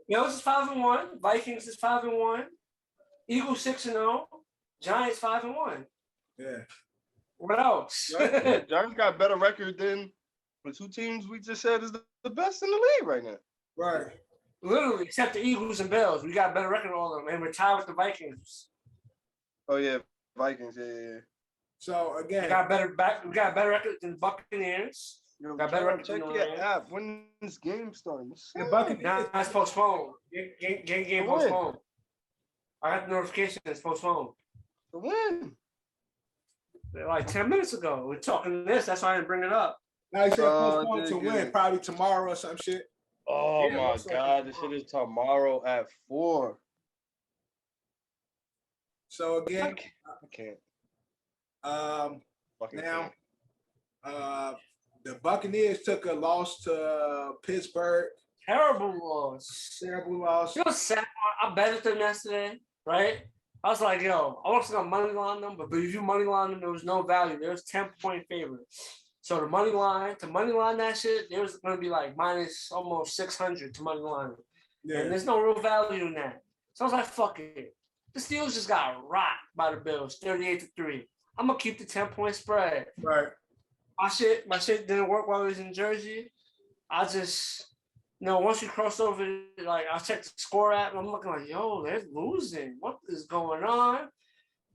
Bills is 5-1, Vikings is 5-1, Eagles 6-0, Giants 5-1. Yeah. What else? Giants got a better record than the 2 teams we just said is the best in the league right now. Right. Literally, except the Eagles and Bills. We got a better record than all of them, and we're tied with the Vikings. Oh, yeah. Vikings, yeah. So, again. We got a better record than Buccaneers. Yo, got better record. Check your app. When this game starting? The Buccaneers. Nah, it's postponed. Game postponed. I got the notification it's postponed. For when? Like 10 minutes ago. We're talking this. That's why I didn't bring it up. Now you said postponed to win. Probably tomorrow or some shit. Oh, my God. This shit is tomorrow at 4. So, again. I can't. The Buccaneers took a loss to Pittsburgh. Terrible loss. You know, sad. I betted them yesterday, right? I was like, yo, I was gonna money line them, but if you money line them, there was no value. There was 10-point favorite. So to money line that shit, there was gonna be like minus almost 600 to money line. Yeah. And there's no real value in that. So I was like, fuck it. The Steelers just got rocked by the Bills, 38-3. I'm gonna keep the 10-point spread. Right. My shit didn't work while I was in Jersey. I just, once you cross over, like, I checked the score app, and I'm looking like, yo, they're losing. What is going on?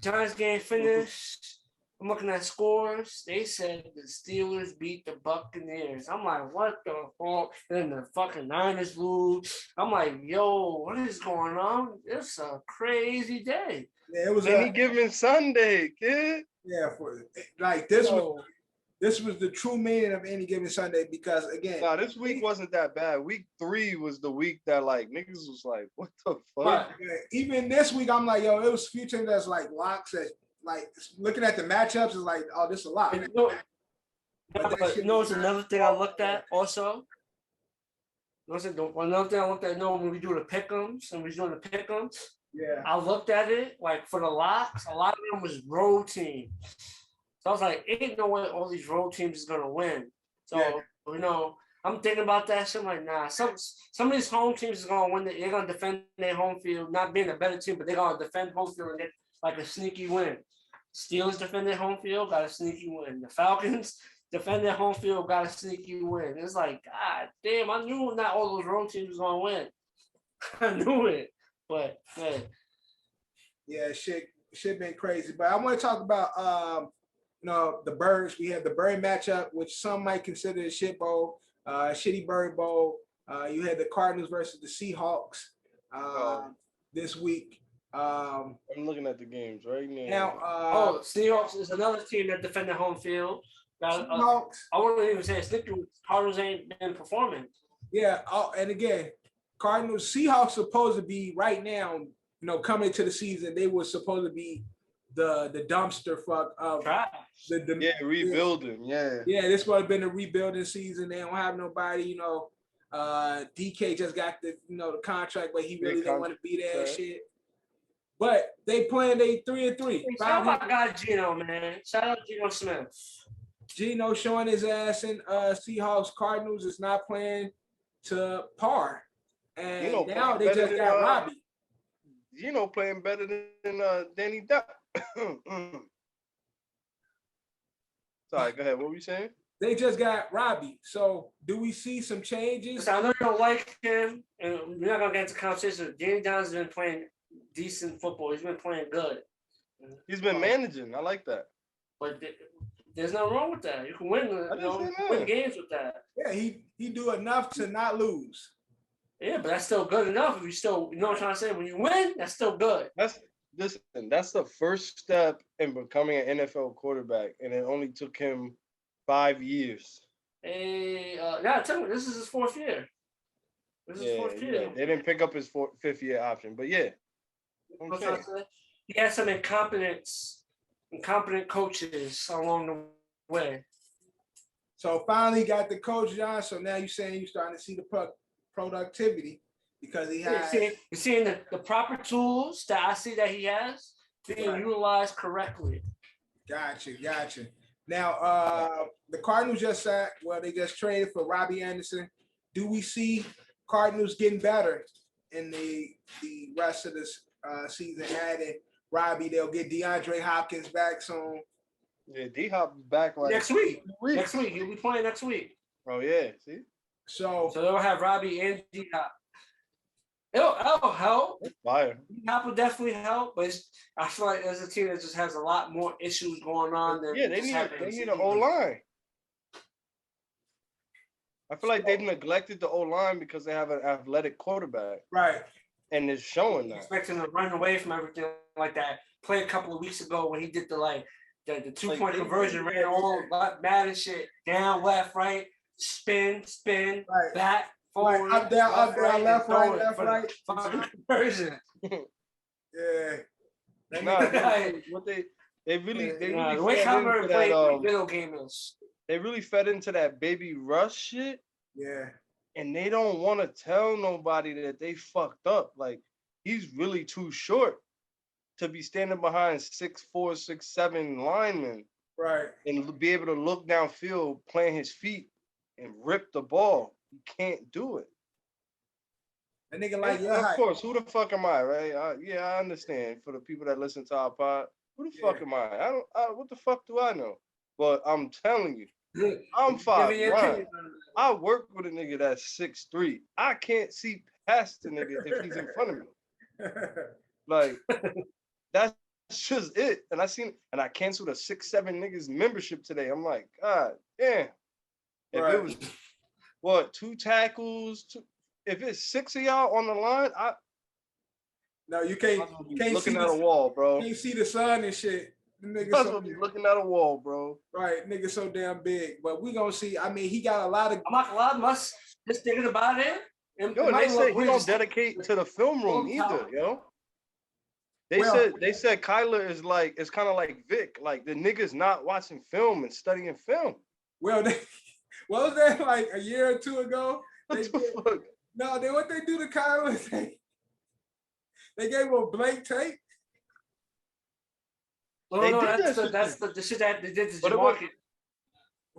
Giants game finished. I'm looking at scores. They said the Steelers beat the Buccaneers. I'm like, what the fuck? And then the fucking Niners lose. I'm like, yo, what is going on? It's a crazy day. Yeah, it was Any given Sunday, kid. Yeah, for like this So, was this was the true meaning of any given Sunday because again, Nah, this week wasn't that bad. Week 3 was the week that like niggas was like, what the fuck? but even this week I'm like, yo, it was a few teams that's like locks that like looking at the matchups is like, oh, this is a lot. you know, it's another thing I looked at also. Another thing I looked at, when we do the pick'ems and we was doing the pick'ems, Yeah. I looked at it like for the locks, a lot of them was road teams. So I was like, ain't no way all these road teams is gonna win. So I'm thinking about that shit. I'm like, nah, some of these home teams is gonna win. They're gonna defend their home field, not being a better team, but they're gonna defend home field and get like a sneaky win. Steelers defend their home field, got a sneaky win. The Falcons defend their home field, got a sneaky win. It's like, God damn, I knew not all those road teams was gonna win. I knew it, but man. Yeah, shit been crazy. But I want to talk about the Birds. We had the Bird matchup, which some might consider a shit bowl, shitty Bird bowl. You had the Cardinals versus the Seahawks this week. I'm looking at the games right now. Now, Seahawks is another team that defend their home field. Seahawks. I wouldn't even say it's Cardinals ain't been performing. Yeah, and again, Cardinals, Seahawks supposed to be right now. Coming to the season, they were supposed to be the dumpster fuck of rebuilding. Yeah, this would have been a rebuilding season. They don't have nobody. DK just got the contract, but he really didn't want to be there and shit. But they playing 3-3. Shout out my guy Gino, man. Shout out Gino Smith. Gino showing his ass in Seahawks. Cardinals is not playing to par, and now they just got Robbie. Playing better than Danny Duck. Sorry, go ahead. What were you saying? They just got Robbie. So do we see some changes? I know you don't like him, and we're not gonna get into conversation. Danny Downs has been playing decent football. He's been playing good. He's been managing. I like that. But there's nothing wrong with that. You can win. Win games with that. Yeah, he do enough to not lose. Yeah, but that's still good enough. If you still, what I'm trying to say? When you win, that's still good. That's the first step in becoming an NFL quarterback, and it only took him 5 years. Tell me, this is his 4th year. This is his 4th year. Yeah. They didn't pick up his 5th year option, but yeah. Okay. He had some incompetent coaches along the way. So finally got the coach, John. So now you're saying you're starting to see the productivity because he has. You're seeing the proper tools that I see that he has being utilized correctly. Gotcha. Now, the Cardinals they just traded for Robbie Anderson. Do we see Cardinals getting better in the rest of this season? Adding Robbie, they'll get DeAndre Hopkins back soon. Yeah, D-Hop back like next week. Next week. He'll be playing next week. Oh, yeah. See? So they'll have Robbie and D-Hop. It'll help. Fire. D-Hop will definitely help, but I feel like there's a team that just has a lot more issues going on than they need an O-line. I feel like they've neglected the O-line because they have an athletic quarterback. Right. And it's showing that. Expecting to run away from everything like that. Play a couple of weeks ago when he did the 2-point conversion, ran all mad and shit, down, left, right, spin, right. back, forward, up, down, left, right. Conversion. Yeah. What they really the way Calvert played the middle game is. They really fed into that baby rush shit. Yeah. And they don't want to tell nobody that they fucked up. Like, he's really too short to be standing behind 6'4", 6'7" linemen. Right. And be able to look downfield, plant his feet, and rip the ball. He can't do it. A nigga like of course, who the fuck am I, right? I understand. For the people that listen to our pod, who the fuck am I? What the fuck do I know? But I'm telling you, I'm 5'9". I work with a nigga that's 6'3". I can't see past the nigga if he's in front of me. Like, that's just it. And I canceled a 6-7 niggas membership today. I'm like, God damn. If Right. it was what 2 tackles, if it's 6 of y'all on the line, No, you I'm can't looking see at a wall, bro. Can't see the sun and shit. The nigga I'm so looking at a wall, bro. right, nigga so damn big. But we gonna see. I mean, he got a lot of. I'm not gonna lie, Musk just thinking about it. Yo, and they said he don't dedicate to the film room either, yo. They said Kyler is like, it's kind of like Vic, like the niggas not watching film and studying film. Well, what was that like a year or two ago? What the fuck? No, what they do to Kyler is they gave him a blank tape. No, that's the shit that they did to Jamarcus.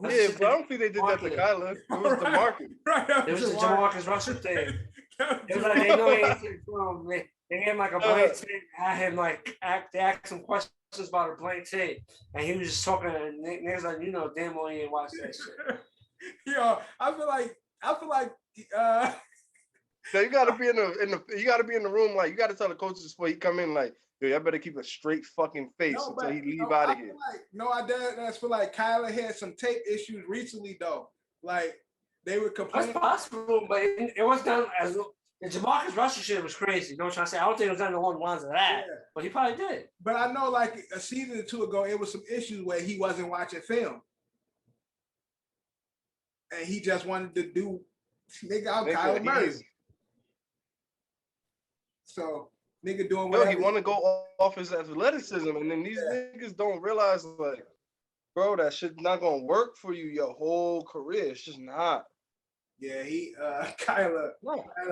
Yeah, but I don't think they did that to Kyler. It was the market. Right, it was the Jamarcus Russell thing. It was like they know they ain't film. They gave him like a blank tape. Had him like they asked some questions about a blank tape, and he was just talking. And niggas like, you know, damn well he ain't watched that shit. Yo, I feel like. So you gotta be in the room, like you gotta tell the coaches before he come in, like, yo, y'all better keep a straight fucking face until he leave out of here. That's feel like Kyler had some tape issues recently though. Like they were complaining. That's possible, but it was done as the Jamarcus Russell shit was crazy. You know what I'm trying to say? I don't think it was done along the lines of that, but he probably did. But I know, like a season or two ago, it was some issues where he wasn't watching film, and he just wanted to do, nigga, I'm Kyler Murray. So nigga doing whatever. He want to go off his athleticism, and then these niggas don't realize, like, bro, that shit's not gonna work for you your whole career. It's just not. Yeah, Kyler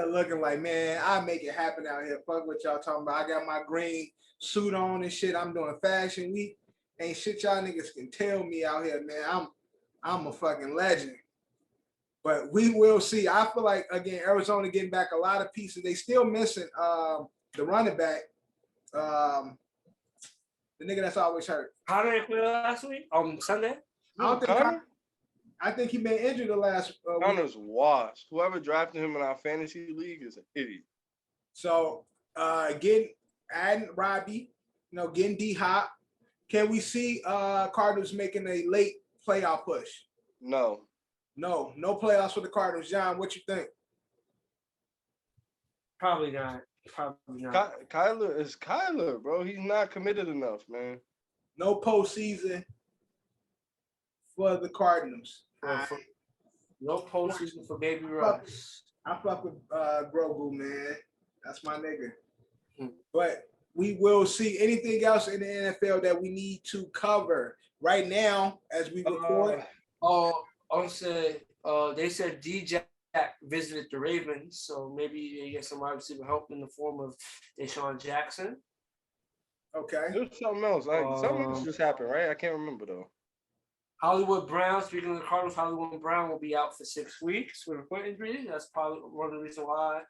looking like, man, I make it happen out here. Fuck what y'all talking about. I got my green suit on and shit. I'm doing fashion week. Ain't shit y'all niggas can tell me out here, man. I'm a fucking legend. But we will see. I feel like, again, Arizona getting back a lot of pieces. They still missing the running back, the nigga that's always hurt. How did they play last week? Sunday? I think he been injured the last week. Connor's washed. Whoever drafted him in our fantasy league is an idiot. So adding Robbie, getting D-Hop. Can we see Cardinals making a late playoff push? No playoffs for the Cardinals. John, what you think? Probably not. Kyler is Kyler, bro. He's not committed enough, man. No postseason for the Cardinals. No postseason for Baby Russ. I fuck with Grogu, man. That's my nigga. But we will see. Anything else in the NFL that we need to cover right now as we record? They said D-Jack visited the Ravens, so maybe they get some wide receiver help in the form of Deshaun Jackson. Okay. There's something else. Something else just happened, right? I can't remember though. Hollywood Brown, speaking of the Cardinals, Hollywood Brown will be out for 6 weeks with a foot injury. That's probably one of the reasons why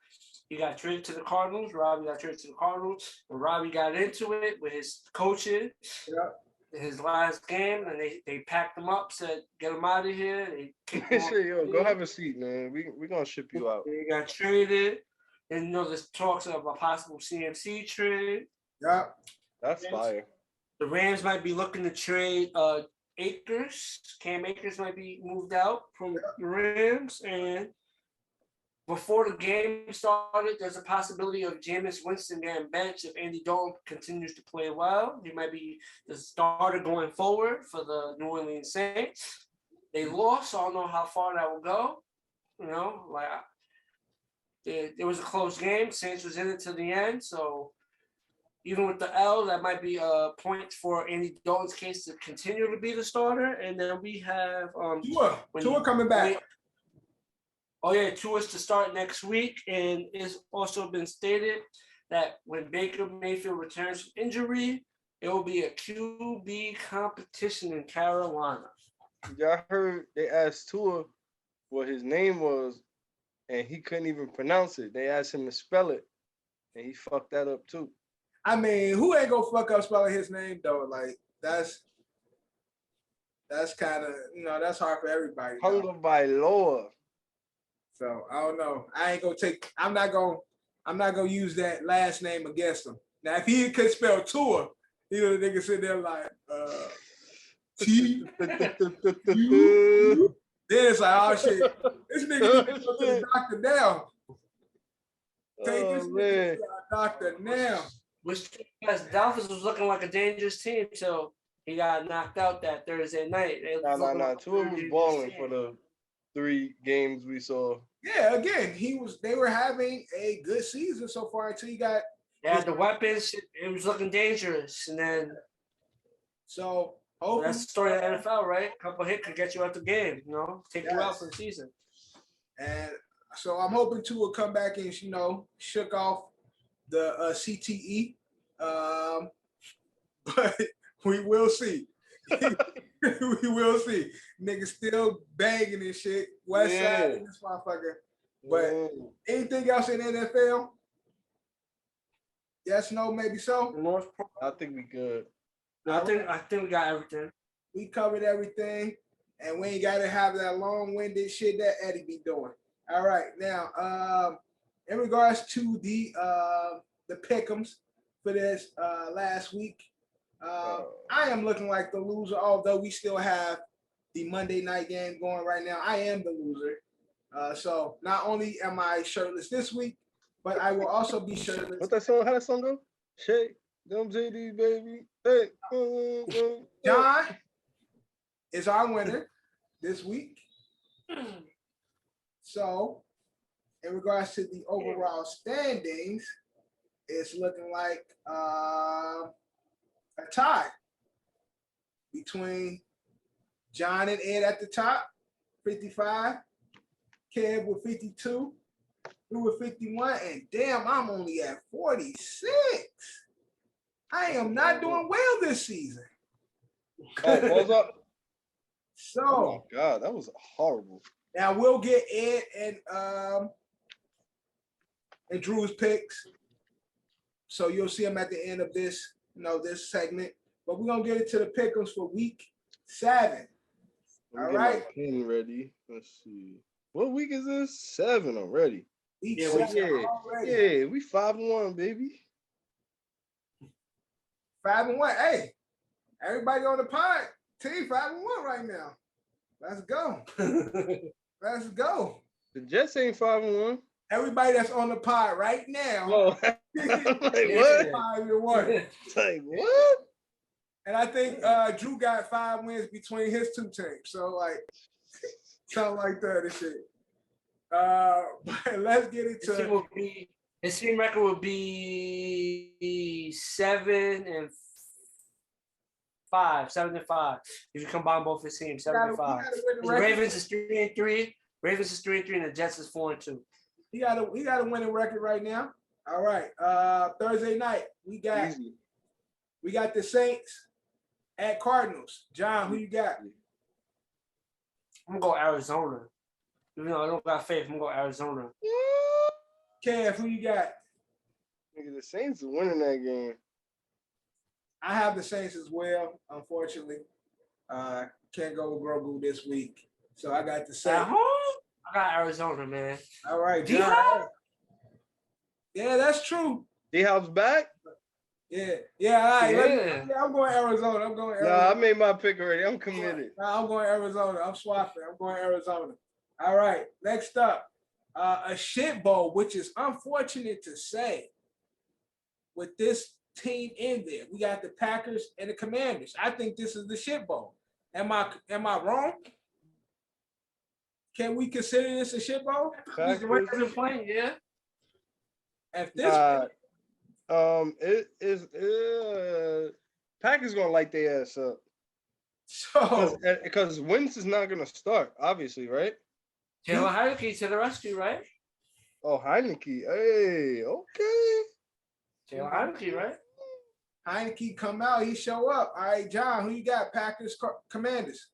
he got traded to the Cardinals. Robbie got traded to the Cardinals. And Robbie got into it with his coaches. Yep. His last game, and they packed him up, said, get him out of here. They kicked him Yo, go have a seat, man. We're going to ship you out. They got traded. And, there's talks of a possible CMC trade. Yeah. That's fire. The Rams might be looking to trade Akers. Cam Akers might be moved out from the Rams. And before the game started, there's a possibility of Jameis Winston getting benched if Andy Dalton continues to play well. He might be the starter going forward for the New Orleans Saints. They lost, so I don't know how far that will go. It was a close game. Saints was in it to the end, so even with the L, that might be a point for Andy Dalton's case to continue to be the starter. And then we have Tua coming back. Oh, yeah, Tua's to start next week, and it's also been stated that when Baker Mayfield returns from injury, it will be a QB competition in Carolina. Y'all heard they asked Tua what his name was, and he couldn't even pronounce it. They asked him to spell it, and he fucked that up too. I mean, who ain't gonna fuck up spelling his name though? Like that's kind of that's hard for everybody. Hunger by Lord. So I don't know. I'm not gonna use that last name against him. Now, if he could spell Tua, You know, the nigga sitting there like, T. U. Then it's like, oh shit, this nigga need to go to the doctor now. Take this nigga to the doctor now. Which because Dolphins was looking like a dangerous team, so he got knocked out that Thursday night. Nah. Tua was balling for the 3 games we saw. Yeah, again, they were having a good season so far until you got. They had the weapons. It was looking dangerous, and then so that's the story of the NFL, right? A couple hits could get you out the game, you know, take you out for the season. And so I'm hoping Tua come back and shook off the CTE, but we will see. We will see. Niggas still banging and shit. West side in this motherfucker. But anything else in the NFL? Yes, no, maybe so. I think we good. I think we got everything. We covered everything, and we ain't got to have that long-winded shit that Eddie be doing. All right, now, in regards to the pick'ems for this last week, I am looking like the loser, although we still have the Monday night game going right now. I am the loser. So not only am I shirtless this week, but I will also be shirtless. What's that song? How that song go? Shake them JD, baby. Hey. John is our winner this week. So in regards to the overall standings, it's looking like a tie between John and Ed at the top, 55, Kev with 52, Drew with 51, and damn, I'm only at 46. I am not doing well this season. Balls up. So, oh my God, that was horrible. Now we'll get Ed and Drew's picks. So you'll see them at the end of this, this segment. But we're gonna get into the pick'ems for week 7. All right. Pen ready. Let's see. What week is this? 7 already. Week Yeah, 7 already. Yeah, we 5-1, baby. 5-1. Hey, everybody on the pod, team 5-1 right now. Let's go. Let's go. The Jets ain't 5-1. Everybody that's on the pod right now. Oh, like what? 5-1. Like what? And I think Drew got 5 wins between his 2 teams. So something like that and shit. But let's get into his team record would be 7-5. 7-5. If you combine both his teams, 7-5. The Ravens is 3-3. Ravens is 3-3, and the Jets is 4-2. He got a winning record right now. All right. Thursday night, we got the Saints at Cardinals. John, who you got? I'm gonna go Arizona. Even though I don't got faith, I'm gonna go Arizona. Kev, who you got? Nigga, the Saints are winning that game. I have the Saints as well, unfortunately. Can't go with Grogu this week. So I got the Saints. At home? I got Arizona, man. All right, John. Yeah, that's true. D-Hop's back? Yeah, all right. Yeah, I'm going Arizona. Nah, I made my pick already. I'm committed. Nah, I'm going Arizona. I'm swapping. I'm going Arizona. All right, next up, a shit bowl, which is unfortunate to say with this team in there. We got the Packers and the Commanders. I think this is the shit bowl. Am I wrong? Can we consider this a shit bowl? Packers playing, yeah. If this it is Packers gonna light their ass up. So because Wentz is not gonna start, obviously, right? Taylor Heineke to the rescue, right? Oh, Heineke. Hey, okay. Taylor Heineke, right? Heineke come out, he show up. All right, John, who you got? Packers, Commanders.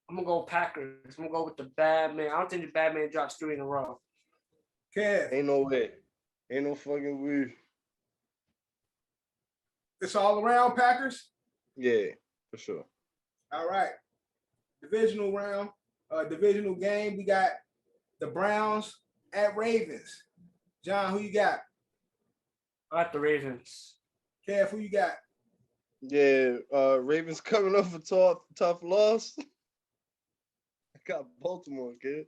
I'm gonna go Packers. I'm gonna go with the bad man. I don't think the bad man drops 3 in a row. Kev. Ain't no way. Ain't no fucking way. It's all around Packers? Yeah, for sure. All right. Divisional round, divisional game. We got the Browns at Ravens. John, who you got? I got the Ravens. Kev, who you got? Yeah, Ravens coming off a tough loss. I got Baltimore, kid.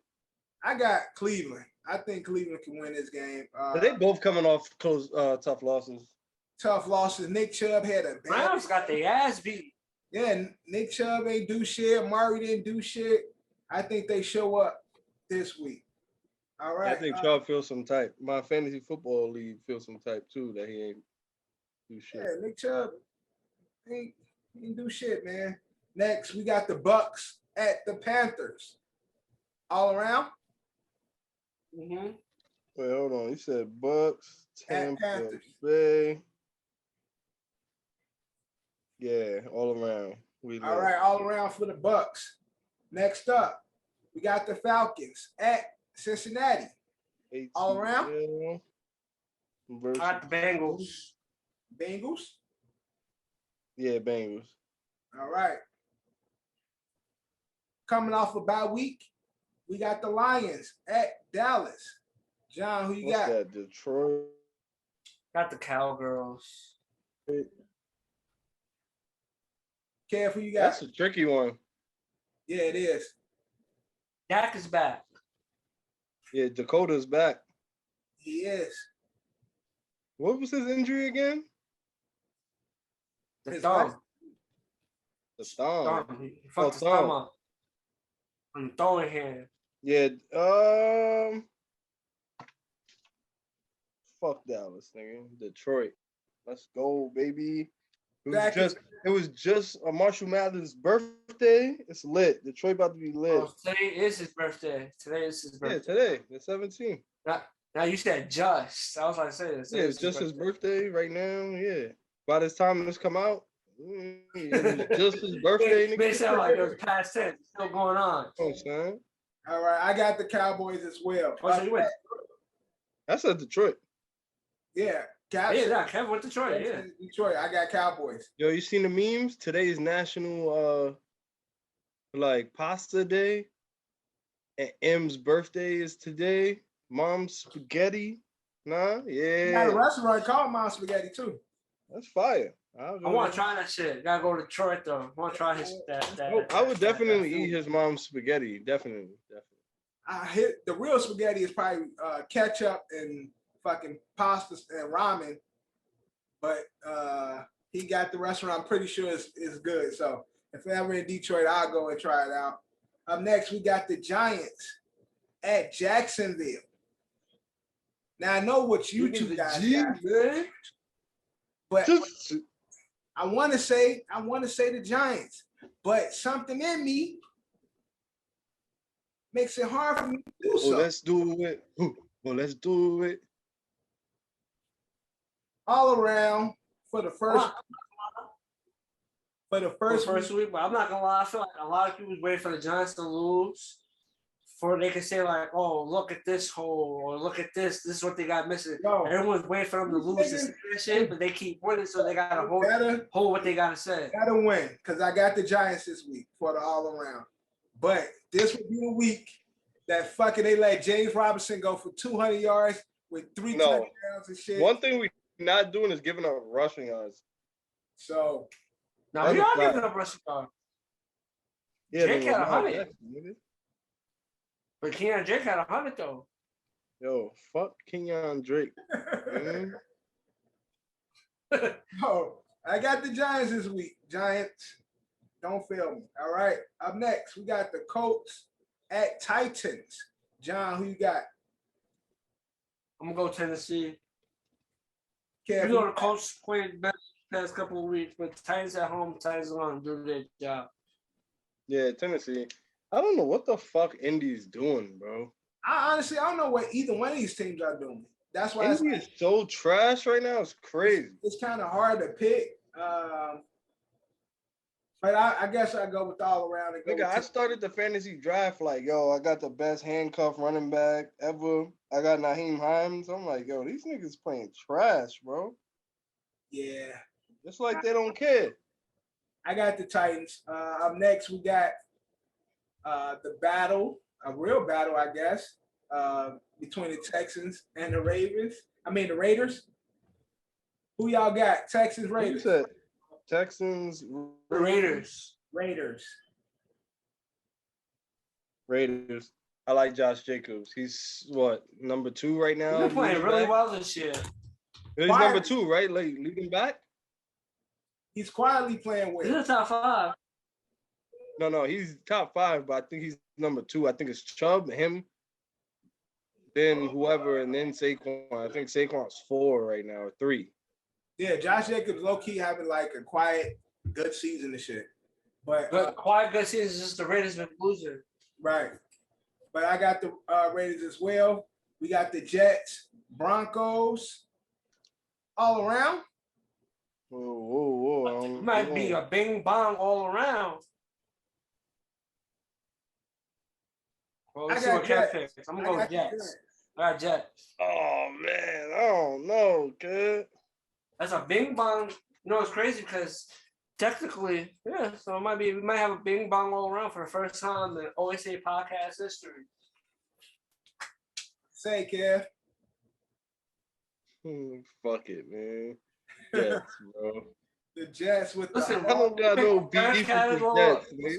I got Cleveland. I think Cleveland can win this game. But they both coming off tough losses. Tough losses. Nick Chubb had a bad. Browns got their ass beat. Yeah, Nick Chubb ain't do shit. Murray didn't do shit. I think they show up this week. All right. I think Chubb feels some type. My fantasy football league feels some type too that he ain't do shit. Yeah, Nick Chubb ain't do shit, man. Next, we got the Bucks at the Panthers. All around. Mm-hmm. Wait, hold on. You said Bucks, Tampa Panthers. Bay. Yeah, all around. All right, all around for the Bucks. Next up, we got the Falcons at Cincinnati. All around. I got the Bengals. Bengals. Yeah, Bengals. All right. Coming off a bye week, we got the Lions at Dallas. John, who you What's got? that? Detroit. Got the Cowgirls. Kev, who you got? That's a tricky one. Yeah, it is. Dak is back. Yeah, Dakota's back. He is. What was his injury again? The His thumb. The thumb. He fucked his thumb up. On the throwing hand. Yeah. Fuck Dallas, nigga. Detroit. Let's go, baby. It was just a Marshall Mathers' birthday. It's lit. Detroit about to be lit. Oh, today is his birthday. Today is his birthday. Yeah, today, the 17th. Now you said just. I was like, say this. Yeah, it's just his birthday right now. Yeah. By this time this come out, it was just his birthday. It may sound like it was past tense. It's still going on. Oh, son. All right, I got the Cowboys as well. Oh, so you went. That's at Detroit. Yeah, Yeah, Kevin went to Detroit. Yeah. Detroit. I got Cowboys. Yo, you seen the memes? Today is National Pasta Day. And M's birthday is today. Mom's spaghetti. Nah, yeah. Got a restaurant called Mom Spaghetti too. That's fire. I want to try that shit. Gotta go to Detroit though. I want to try his I would definitely eat his mom's spaghetti. Definitely. I hit the real spaghetti is probably ketchup and fucking pasta and ramen, but he got the restaurant. I'm pretty sure is good. So if ever in Detroit, I'll go and try it out. Up next, we got the Giants at Jacksonville. Now I know what you two guys got, but I want to say the Giants, but something in me makes it hard for me to do so. Let's do it. Let's do it. All around for the first week. But I'm not gonna lie, I feel like a lot of people was waiting for the Giants to lose before they could say like, "Oh, look at this hole," or "Look at this. This is what they got missing." No. Everyone's waiting for them to lose this shit, but they keep winning, so they gotta hold what they gotta say. Gotta win because I got the Giants this week for the all around. But this would be the week that fucking they let James Robinson go for 200 yards with 3 touchdowns and shit. One thing we not doing is giving up rushing yards. So now you are giving up rushing yards. Yeah, Jake had 100. But Kenyon Drake had 100 though. Yo, fuck Kenyon Drake. Oh, I got the Giants this week. Giants, don't fail me. All right. Up next, we got the Colts at Titans. John, who you got? I'm gonna go Tennessee. Kev, you know the Colts played better the past couple of weeks, but Titans at home, Titans are gonna do their job. Yeah, Tennessee. I don't know what the fuck Indy's doing, bro. I don't know what either one of these teams are doing. That's why Indy is so trash right now. It's crazy. It's kind of hard to pick. But I guess I go with all around. Nigga, I started the fantasy draft like, yo, I got the best handcuff running back ever. I got Naheem Hines. I'm like, yo, these niggas playing trash, bro. Yeah. It's like they don't care. I got the Titans. Up next, we got the battle, a real battle, I guess, between the Texans and the Ravens. The Raiders. Who y'all got? Texans, You Raiders. said Texans, The Raiders. Raiders. Raiders. I like Josh Jacobs. He's what, number 2 right now? He's been playing leading really back? well this year. He's number 2, right? Like leading back? He's quietly playing He's in well. the top 5. No, he's top 5, but I think he's number 2. I think it's Chubb, him, then whoever, and then Saquon. I think Saquon's 4 right now, or 3. Yeah, Josh Jacobs low-key having like a quiet, good season and shit. But Quiet good season is just the Raiders been losing. right. But I got the Raiders as well. We got the Jets, Broncos, all around. Whoa. It might be a bing bong all around. Well, let's see what Kev picks. I'm gonna go with Jets. I got Jets. Oh man, I don't know, kid. That's a bing bong. You know, it's crazy because technically, yeah. So we might have a bing bong all around for the first time in OSA podcast history. Say, Kev. Fuck it, man. Jets, bro. The Jets with Listen, the I don't got no beef with the Jets, man.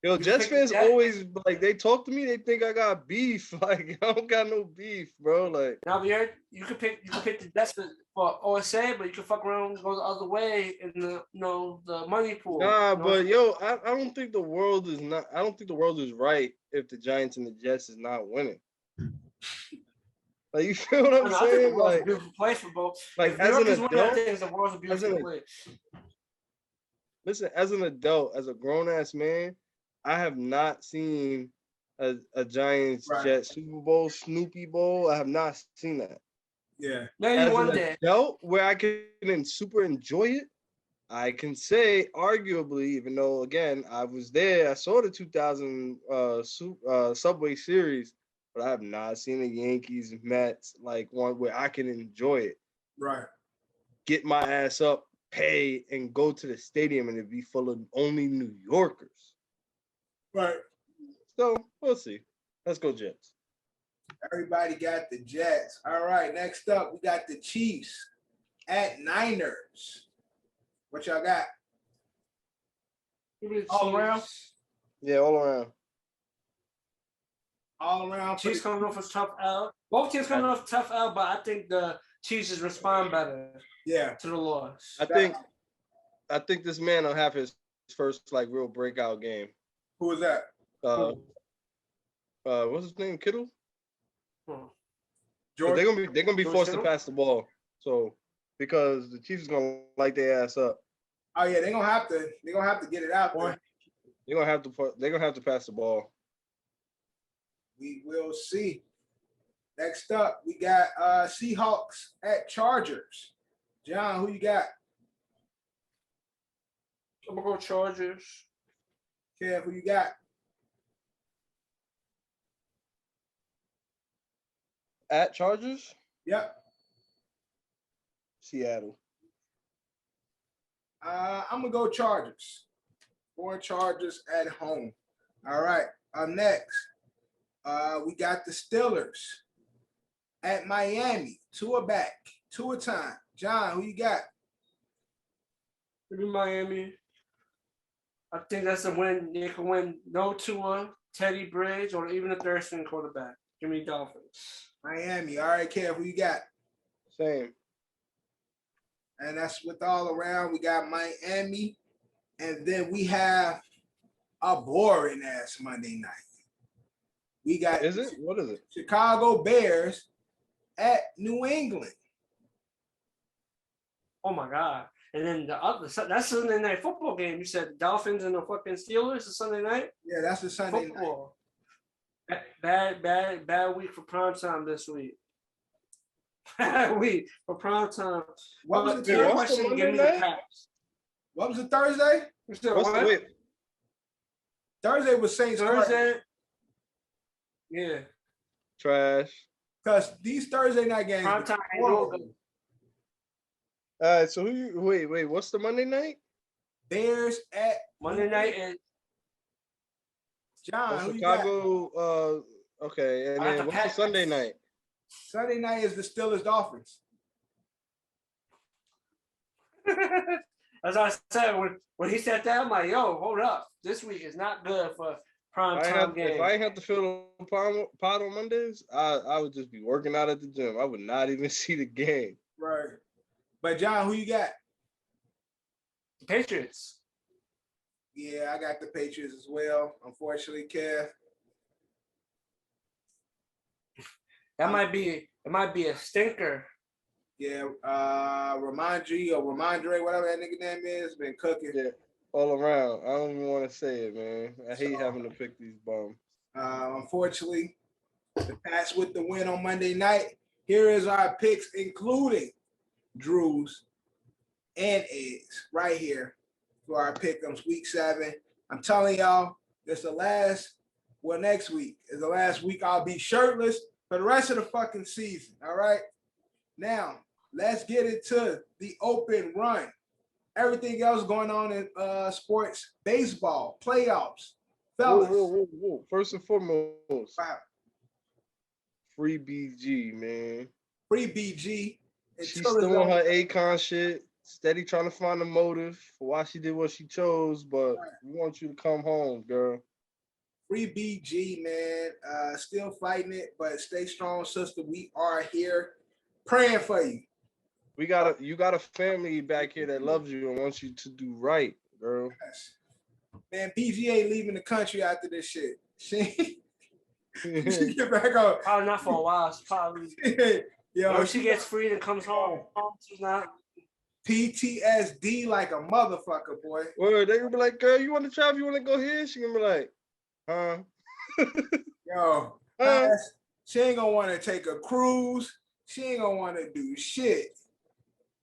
Yo, Jets fans always like they talk to me. They think I got beef. Like I don't got no beef, bro. Like now, Yerr, you could pick the Jets for OSA, but you could fuck around and go the other way in the the money pool. nah, you know? but yo, I don't think the world is not. I don't think the world is right if the Giants and the Jets is not winning. Like you feel what I'm I think saying? the world's Like, a beautiful place for both. like If as New York an is winning, I adult, think the world's a beautiful place. listen, as an adult, as a grown ass man, I have not seen a Giants Jets Super Bowl, Snoopy Bowl. I have not seen that. Yeah. Maybe As one an day. adult, where I can super enjoy it, I can say arguably, even though again I was there, I saw the 2000 Subway Series, but I have not seen the Yankees Mets like one where I can enjoy it. Right. Get my ass up, pay, and go to the stadium, and it be full of only New Yorkers. Right. So we'll see. Let's go Jets. Everybody got the Jets. All right. Next up, we got the Chiefs at Niners. What y'all got? All around? Yeah, all around. All around. Chiefs coming off a tough L. Both teams coming off a tough L, but I think the Chiefs just respond better. Yeah. To the loss. I think this man will have his first like real breakout game. Who was that? What's his name? Kittle. George. They're gonna be George forced Kittle? to pass the ball. So because the Chiefs is gonna light their ass up. Oh yeah, they're gonna have to get it out there. They're gonna have to pass the ball. We will see. Next up, we got Seahawks at Chargers. John, who you got? I'm gonna go Chargers. Kev, who you got? At Chargers? Yep. Seattle. I'm gonna go Chargers. 4 Chargers at home. All right. Next, we got the Steelers at Miami. Tua back. Tua time. John, who you got? Maybe Miami. I think that's a win. They can win no Tua, Teddy Bridge, or even a third string quarterback. Give me Dolphins. Miami. All right, Kev, who you got? Same. And that's with all around. We got Miami. And then we have a boring ass Monday night. We got Is it? What is it? Chicago Bears at New England. Oh my God. And then the other, that's Sunday night football game. You said Dolphins and the fucking Steelers is Sunday night? Yeah, that's the Sunday football. Night. Bad week for primetime this week. Bad week for primetime. What was the Your what's the question? Monday Give me the night? Pats. What was it, Thursday? You said What's what? wait, Thursday was Saints. Thursday? Yeah. trash. Because these Thursday night games. Primetime ain't no good. All right, so wait, what's the Monday night? Bears at Monday night is John. Who you got? Chicago. Okay, and I got then the what's the Pats. Sunday night? Sunday night is the Steelers Dolphins. As I said, when he said that, I'm like, yo, hold up. This week is not good for prime time games. If I ain't have to fill the pot on Mondays, I would just be working out at the gym. I would not even see the game. Right. But John, who you got? The Patriots. Yeah, I got the Patriots as well. Unfortunately, Kev. It might be a stinker. Yeah, Ramondre or Ramondre, whatever that nigga name is, been cooking. Yeah, all around. I don't even want to say it, man. I hate having to pick these bums. Unfortunately, the Pats with the win on Monday night. Here is our picks, including Drew's and Ed's, right here for our pick'ems week 7. I'm telling y'all, this the last. Well, next week is the last week I'll be shirtless for the rest of the fucking season. All right. Now, let's get into the open run. Everything else going on in sports, baseball, playoffs. Fellas. Whoa. First and foremost, Wow. free BG, man. Free BG. She's still on her Akon shit, steady trying to find a motive for why she did what she chose, but we want you to come home, girl. Free BG, man. Still fighting it, but stay strong, sister. We are here praying for you. You got a family back here that loves you and wants you to do right, girl. Yes. Man, BG ain't leaving the country after this shit. She get back up. Probably not for a while. She probably. Yo, When she gets free and comes home, she's not. PTSD like a motherfucker, boy. Word, they gonna be like, girl, you want to travel? You want to go here? She gonna be like, huh? Yo, she ain't gonna want to take a cruise. She ain't gonna want to do shit.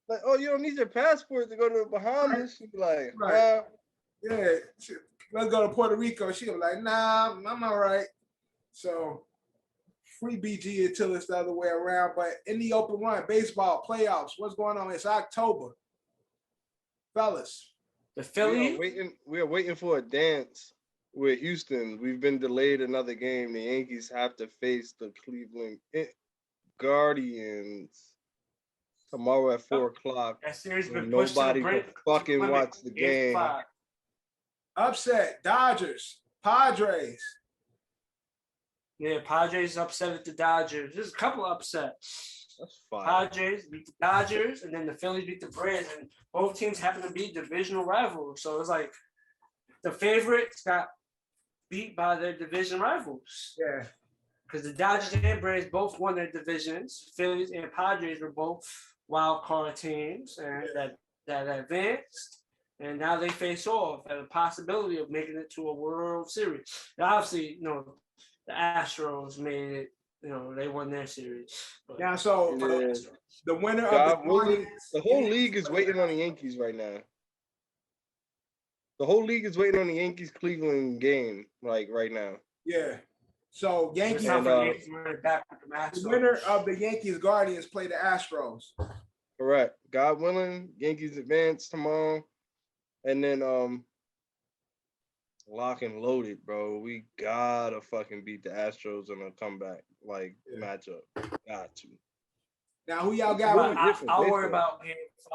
Like, oh, you don't need your passport to go to the Bahamas. She be like, Right. Yeah, let's go to Puerto Rico. She be like, nah, I'm all right. So free BG until it's the other way around. But in the open run, baseball playoffs, what's going on? It's October, fellas. The Philly. We are waiting for a dance with Houston. We've been delayed another game. The Yankees have to face the Cleveland Guardians tomorrow at 4:00. That series been Nobody can fucking watch the game. Upset, Dodgers, Padres. Yeah, Padres upset at the Dodgers. There's a couple upsets. That's fine. Padres beat the Dodgers, and then the Phillies beat the Braves, and both teams happen to be divisional rivals. So it's like the favorites got beat by their division rivals. Yeah. Because the Dodgers and Braves both won their divisions. Phillies and Padres were both wild card teams and that advanced. And now they face off at a possibility of making it to a World Series. Now, obviously, the Astros made it. They won their series. But Now, so the winner of the whole league is waiting on the Yankees right now. The whole league is waiting on the Yankees-Cleveland game, like right now. Yeah. So Yankees. The winner of the Yankees Guardians play the Astros. Correct. God willing, Yankees advance tomorrow. And then lock and loaded, bro. We gotta fucking beat the Astros in a comeback matchup. Got to. Now who y'all got? I'll worry about game 5.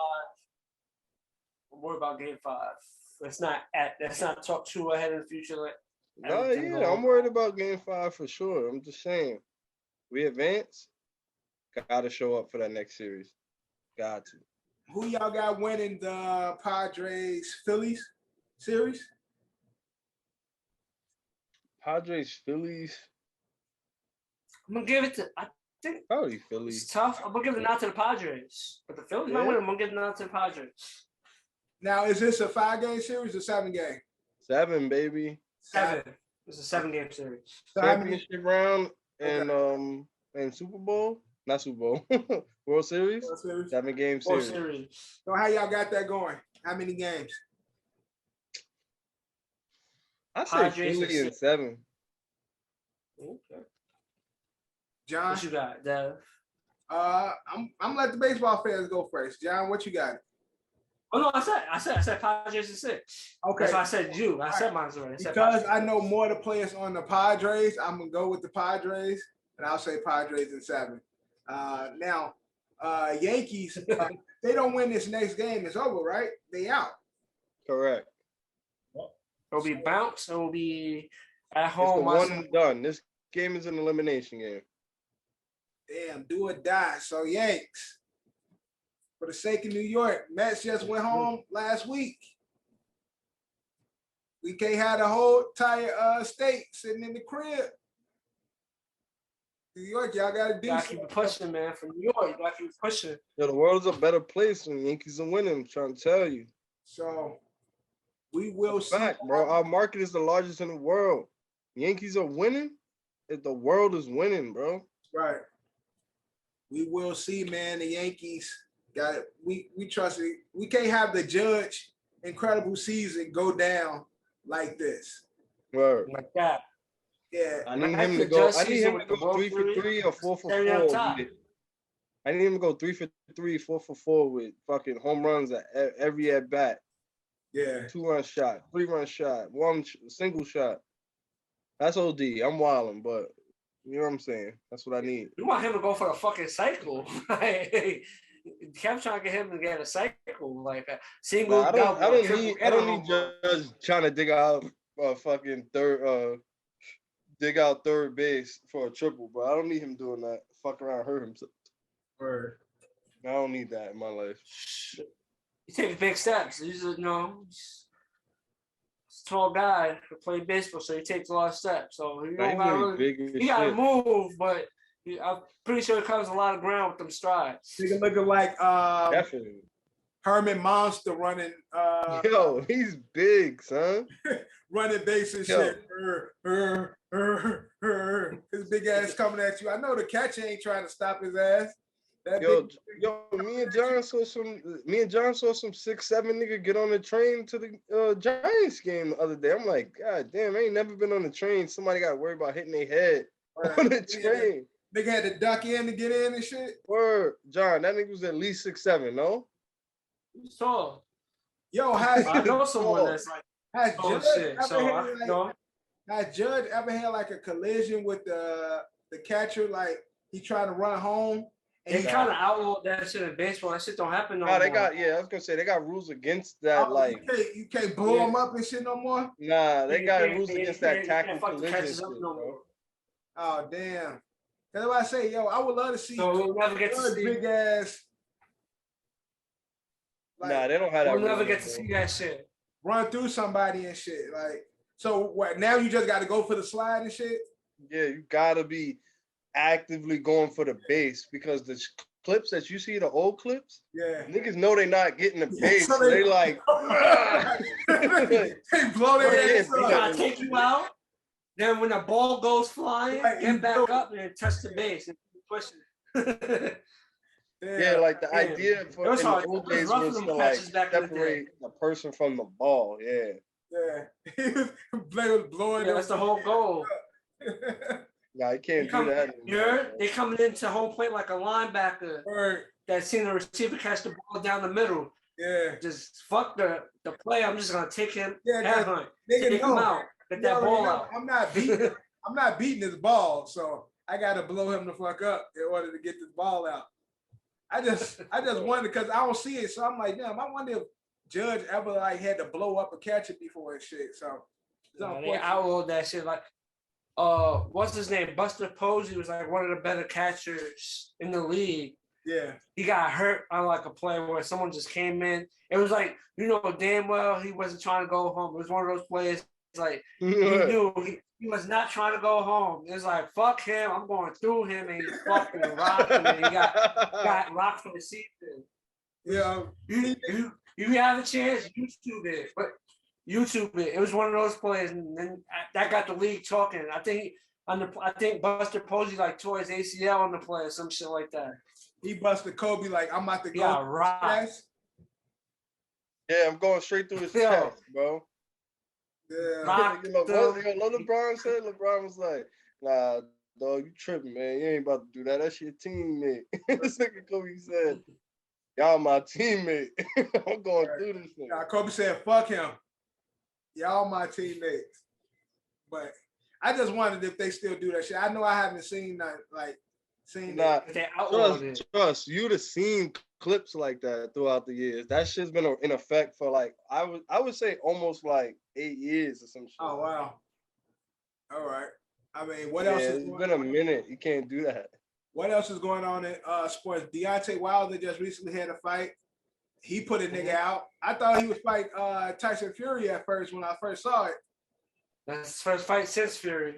I'll worry about game 5. Let's not talk too ahead in the future. I'm worried about game 5 for sure. I'm just saying. We advance. Gotta show up for that next series. Got to. Who y'all got winning the Padres Phillies series? Padres Phillies. I'm gonna give it to. I think probably Phillies. It's tough. I'm gonna give the nod to the Padres, but the Phillies might win. I'm gonna give the nod to the Padres. Now, is this a 5-game series or 7-game? 7, baby. 7. It's a 7-game series. Championship round and Super Bowl. Not Super Bowl. World Series? 7-game series. World Series. So how y'all got that going? How many games? I say Philly in 7. Okay. John? What you got, Dev? I'm gonna let the baseball fans go first. John, what you got? Oh no, I said Padres in 6. Okay. That's why I said you. I said mine already. Because I know more of the players on the Padres, I'm gonna go with the Padres, and I'll say Padres in 7. Now, Yankees. they don't win this next game, it's over, right? They out. Correct. It'll be bounce. It'll be at It's home. the one and done. This game is an elimination game. Damn, do or die. So Yanks, for the sake of New York, Mets just went home last week. We can't have the whole entire state sitting in the crib. New York, y'all gotta do Gotta something. keep it pushing, man. From New York, you gotta keep it pushing. Yo, the world's a better place when Yankees are winning. I'm trying to tell you. So we will see. Fact, bro. Our market is the largest in the world. Yankees are winning. If the world is winning, bro. Right. We will see, man. The Yankees got it. We trust it. We can't have the Judge incredible season go down like this. Word. Like that. Yeah. I need Like him the to go. Judge I need season him to with the go World 3 for Series, 3 or 4 for Cherry on 4. top. I need him to go 3 for 3, 4 for 4 with fucking home runs at every at bat. Yeah. 2-run shot, 3-run shot, single shot. That's OD. I'm wilding, but you know what I'm saying. That's what I need. You want him to go for a fucking cycle. Kept trying to get him to get a cycle, like a single, Nah, double, I don't triple, need and a home run. Judge trying to dig out fucking third base for a triple, bro. I don't need him doing that. Fuck around, hurt himself. Word. I don't need that in my life. He takes big steps. He's a, he's a tall guy who played baseball, so he takes a lot of steps. So he don't gotta really, big as he gotta shit. move, but I'm pretty sure he covers a lot of ground with them strides. Nigga looking like Definitely. Herman Monster running Yo, he's big, son. running base and Yo. shit. His big ass coming at you. I know the catcher ain't trying to stop his ass. That big, Me and John saw some 6'7" nigga get on the train to the Giants game the other day. I'm like, God damn, I ain't never been on the train. Somebody got to worry about hitting their head on the train. nigga had to duck in to get in and shit. Word, John, that nigga was at least 6'7", no? He's tall. Yo, I know someone that's like, has oh Judge shit. ever So had, I know. has Judge ever had like a collision with the catcher? Like he trying to run home. They kind of outlawed that shit in baseball. That shit don't happen no Nah, more. they got I was gonna say they got rules against that. Oh, like, you can't blow them up and shit no more. nah, they got rules They against that can't tackle fuck the collision catches shit, up no bro. more. Oh damn. That's why I say, yo, I would love to see So we'll never get to Judge see. big ass. Like, Nah, they don't have that. We'll never rule, get to bro. see that shit. run through somebody and shit. Like, so what? Now you just got to go for the slide and shit. Yeah, you gotta be actively going for the base because the clips that you see, the old clips, Yeah. niggas know they not getting the Yeah, base. so So they like, they blow their Yeah, ass They up. gotta take you out. Then when the ball goes flying, Right, you get back know. up and touch the base and keep pushing. yeah, like the Damn. idea for It was in hard. the old It was days rough was for them to like catches back in the day. separate the person from the ball. Yeah, Yeah. Blade was blowing Yeah, that's the whole goal. nah, you can't do that. You're they coming into home plate like a linebacker Word. that seen the receiver catch the ball down the middle. Yeah. Just fuck the play. I'm just gonna take him, Yeah, headhunt, nigga, take him no. out, get You that already ball know out. I'm not beating this ball, so I gotta blow him the fuck up in order to get this ball out. I just wonder because I don't see it, so I'm like, damn, I wonder if Judge ever like had to blow up a catcher before and shit. So it's Nah, they unfortunate. outlawed that shit. Like, what's his name? Buster Posey was like one of the better catchers in the league. Yeah. He got hurt on like a play where someone just came in. It was like, you know damn well he wasn't trying to go home. It was one of those plays like you knew he was not trying to go home. It was like, fuck him, I'm going through him, and he fucking rocked him, and he got rocked for the season. Yeah. You have a chance, YouTube it, but YouTube it. It was one of those plays, and then that got the league talking. I think Buster Posey like tore his ACL on the play or some shit like that. He busted Kobe like I'm about to go. Yeah, right. Yeah, I'm going straight through his Yo. chest, bro. Yeah. Rock You know, them. what LeBron said? LeBron was like, nah, dog, you tripping, man. You ain't about to do that. That's your teammate. This nigga Kobe said, y'all my teammate. I'm going through this thing. Nah, Kobe said, fuck him. Y'all my teammates. But I just wondered if they still do that shit. I know I haven't seen that, like, Nah, They outlawed it. trust. You'd have seen clips like that throughout the years. That shit's been in effect for like I would say almost like 8 years or some shit. Oh wow. All right. I mean, what Yeah, else is it's going been a minute. You can't do that. What else is going on in sports? Deontay Wilder just recently had a fight. He put a nigga out. I thought he was fighting Tyson Fury at first when I first saw it. That's his first fight since Fury.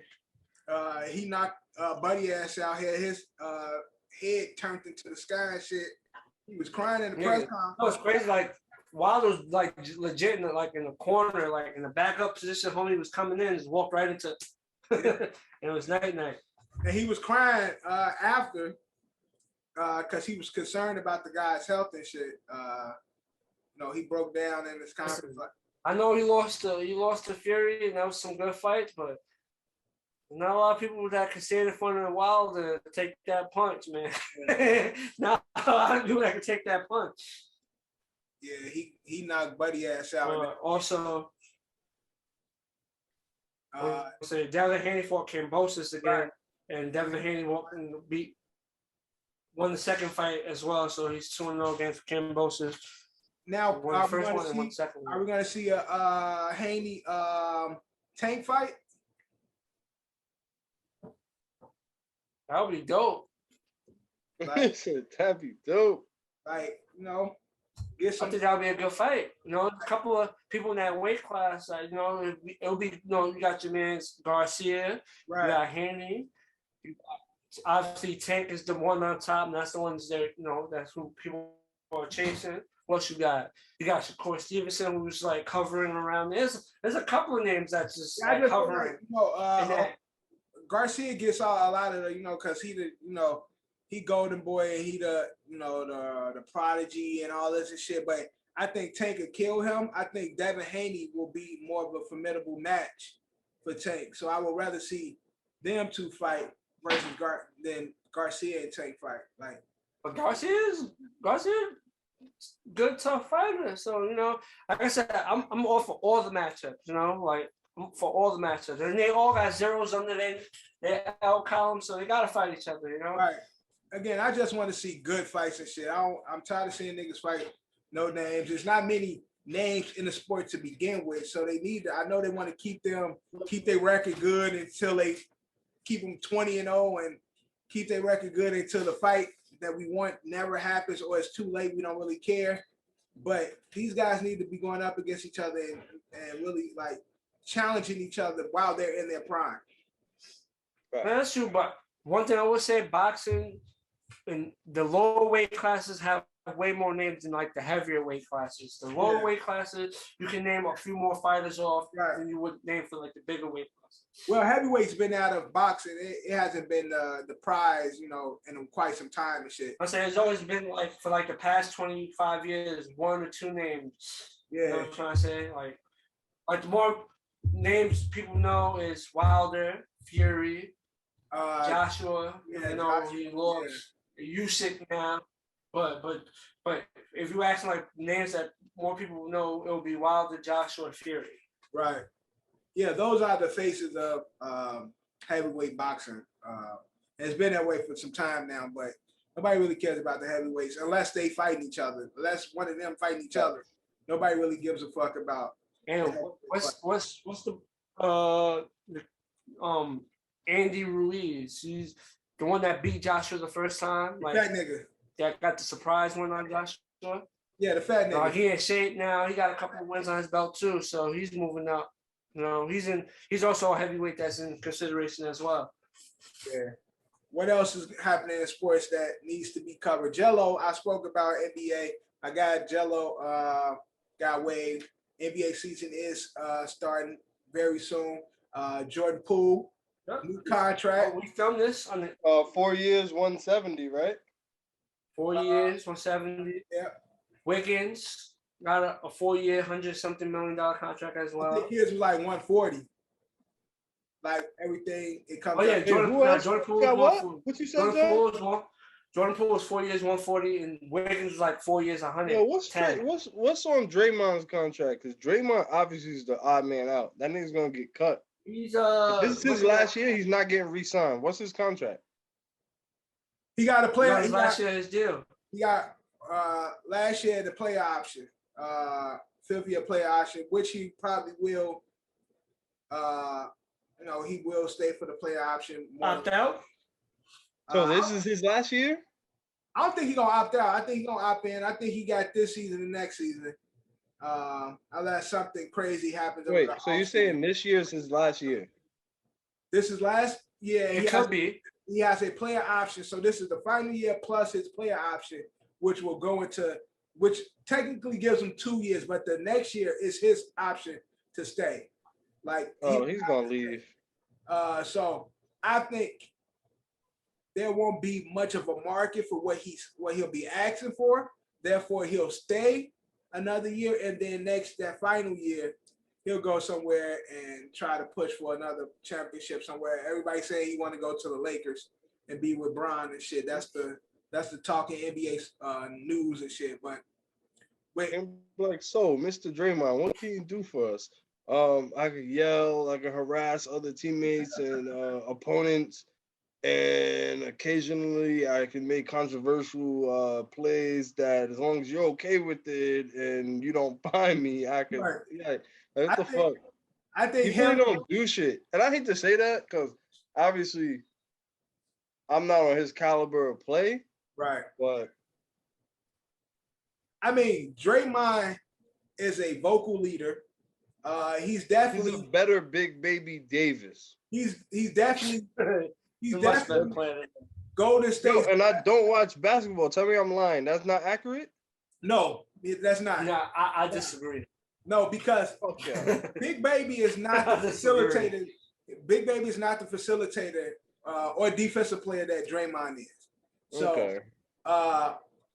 He knocked Buddy ass out. He had his head turned into the sky and shit. He was crying in the press conference. That was crazy. Like Wilder was like legit in the corner, like in the backup position. Homie was coming in, just walked right into. And it was night. And he was crying after because he was concerned about the guy's health and shit. He broke down in this conference. I know he lost to Fury, and that was some good fights, but not a lot of people that can stand in front of the Wilder to take that punch, man. Not a lot of people that can take that punch. Yeah, he knocked Buddy ass out. Also, Devin Haney fought Kambosos again, and Devin Haney won the second fight as well, so he's 2-0 against Kambosos. Now, are we going to see a Haney Tank fight? That would be dope. Like, that'd be dope. Like, get some. I think that would be a good fight. A couple of people in that weight class. Like, it'll be. You got your man Garcia. Right. You got Haney. Obviously, Tank is the one on top, and that's the ones that that's who people are chasing. What you got? You got Shakur Stevenson, who's like hovering around. There's a couple of names that's just hovering. Garcia gets a lot of the, because he Golden Boy and he the prodigy and all this and shit. But I think Tank could kill him. I think Devin Haney will be more of a formidable match for Tank. So I would rather see them two fight versus than Garcia and Tank fight. Like, but Garcia's good tough fighter. So like I said, I'm all for all the matchups. For all the matchups, and they all got zeros under their L column, so they gotta fight each other. Right. Again, I just want to see good fights and shit. I'm tired of seeing niggas fight no names. There's not many names in the sport to begin with, so they need to. I know they want to keep their record good until they keep them 20-0 and keep their record good until the fight that we want never happens or it's too late. We don't really care. But these guys need to be going up against each other and really like challenging each other while they're in their prime. Right. That's true, but one thing I would say, boxing in the lower weight classes have way more names than like the heavier weight classes. The lower weight classes, you can name a few more fighters off than you would name for like the bigger weight classes. Well, heavyweight's been out of boxing. It hasn't been the prize, in quite some time and shit. I'm saying it's always been like for like the past 25 years, one or two names. Yeah. You know what I'm trying to say? Like the more names people know is Wilder, Fury, Joshua. He lost Usyk now. But if you ask like names that more people know, it'll be Wilder, Joshua, and Fury. Right. Yeah, those are the faces of heavyweight boxing. It's been that way for some time now, but nobody really cares about the heavyweights unless they fighting each other. Unless one of them fighting each other, nobody really gives a fuck about. And what's the Andy Ruiz? He's the one that beat Joshua the first time. Like that nigga. That got the surprise win on Joshua. Yeah, the fat nigga. He in shape now. He got a couple of wins on his belt too, so he's moving up. He's also a heavyweight that's in consideration as well. Yeah. What else is happening in sports that needs to be covered? Jello, I spoke about NBA. I got Jello got waived. NBA season is starting very soon. Jordan Poole, new contract. We filmed this on the 4 years, 170, right? 4 years, 170. Yeah. Wiggins got a 4-year, $100-something million contract as well. I think his was like 140. Like everything, it comes. Oh yeah, Jordan Poole got what? What you said? Jordan Poole was 4 years, 140, and Wiggins was like 4 years, 100. Yeah, what's on Draymond's contract? Because Draymond obviously is the odd man out. That nigga's gonna get cut. He's if this is his last year. He's not getting re-signed. What's his contract? He got to play. Last year his deal. He got last year the player option, fifth year player option, which he probably will. He will stay for the player option. Opt out. So this is his last year? I don't think he's gonna opt out. I think he's gonna opt in. I think he got this season and next season. Unless something crazy happens. Wait, so you're saying this year is his last year? This is last year. It could be. He has a player option. So this is the final year plus his player option, which will go into, which technically gives him 2 years, but the next year is his option to stay. Like, he's gonna leave. So I think there won't be much of a market for what he'll be asking for. Therefore, he'll stay another year, and then that final year, he'll go somewhere and try to push for another championship somewhere. Everybody saying he want to go to the Lakers and be with Bron and shit. That's the talking NBA news and shit. But wait, like, so Mr. Draymond, what can you do for us? I could yell, I could harass other teammates and opponents, and occasionally I can make controversial plays that, as long as you're okay with it and you don't find me, I can. Right. Yeah, what the fuck? I think he really don't do shit, and I hate to say that because obviously I'm not on his caliber of play. Right. But I mean, Draymond is a vocal leader. He's definitely a better Big Baby Davis. He's definitely Golden State. Yo, and I don't watch basketball. Tell me I'm lying. That's not accurate? No, that's not. Yeah, I disagree. No, because Big Baby is not the facilitator. Big Baby is not the facilitator or defensive player that Draymond is. So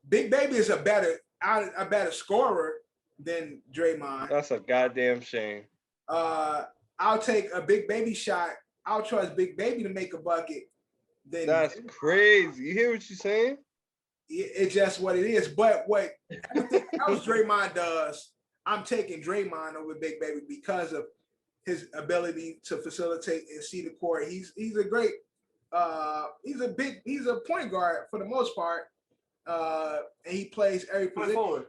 Big Baby is a better scorer than Draymond. That's a goddamn shame. I'll take a Big Baby shot. I'll trust Big Baby to make a bucket. That's crazy. You hear what you're saying? It's just what it is. But what everything else Draymond does, I'm taking Draymond over Big Baby because of his ability to facilitate and see the court. He's a great he's a point guard for the most part. And he plays every position.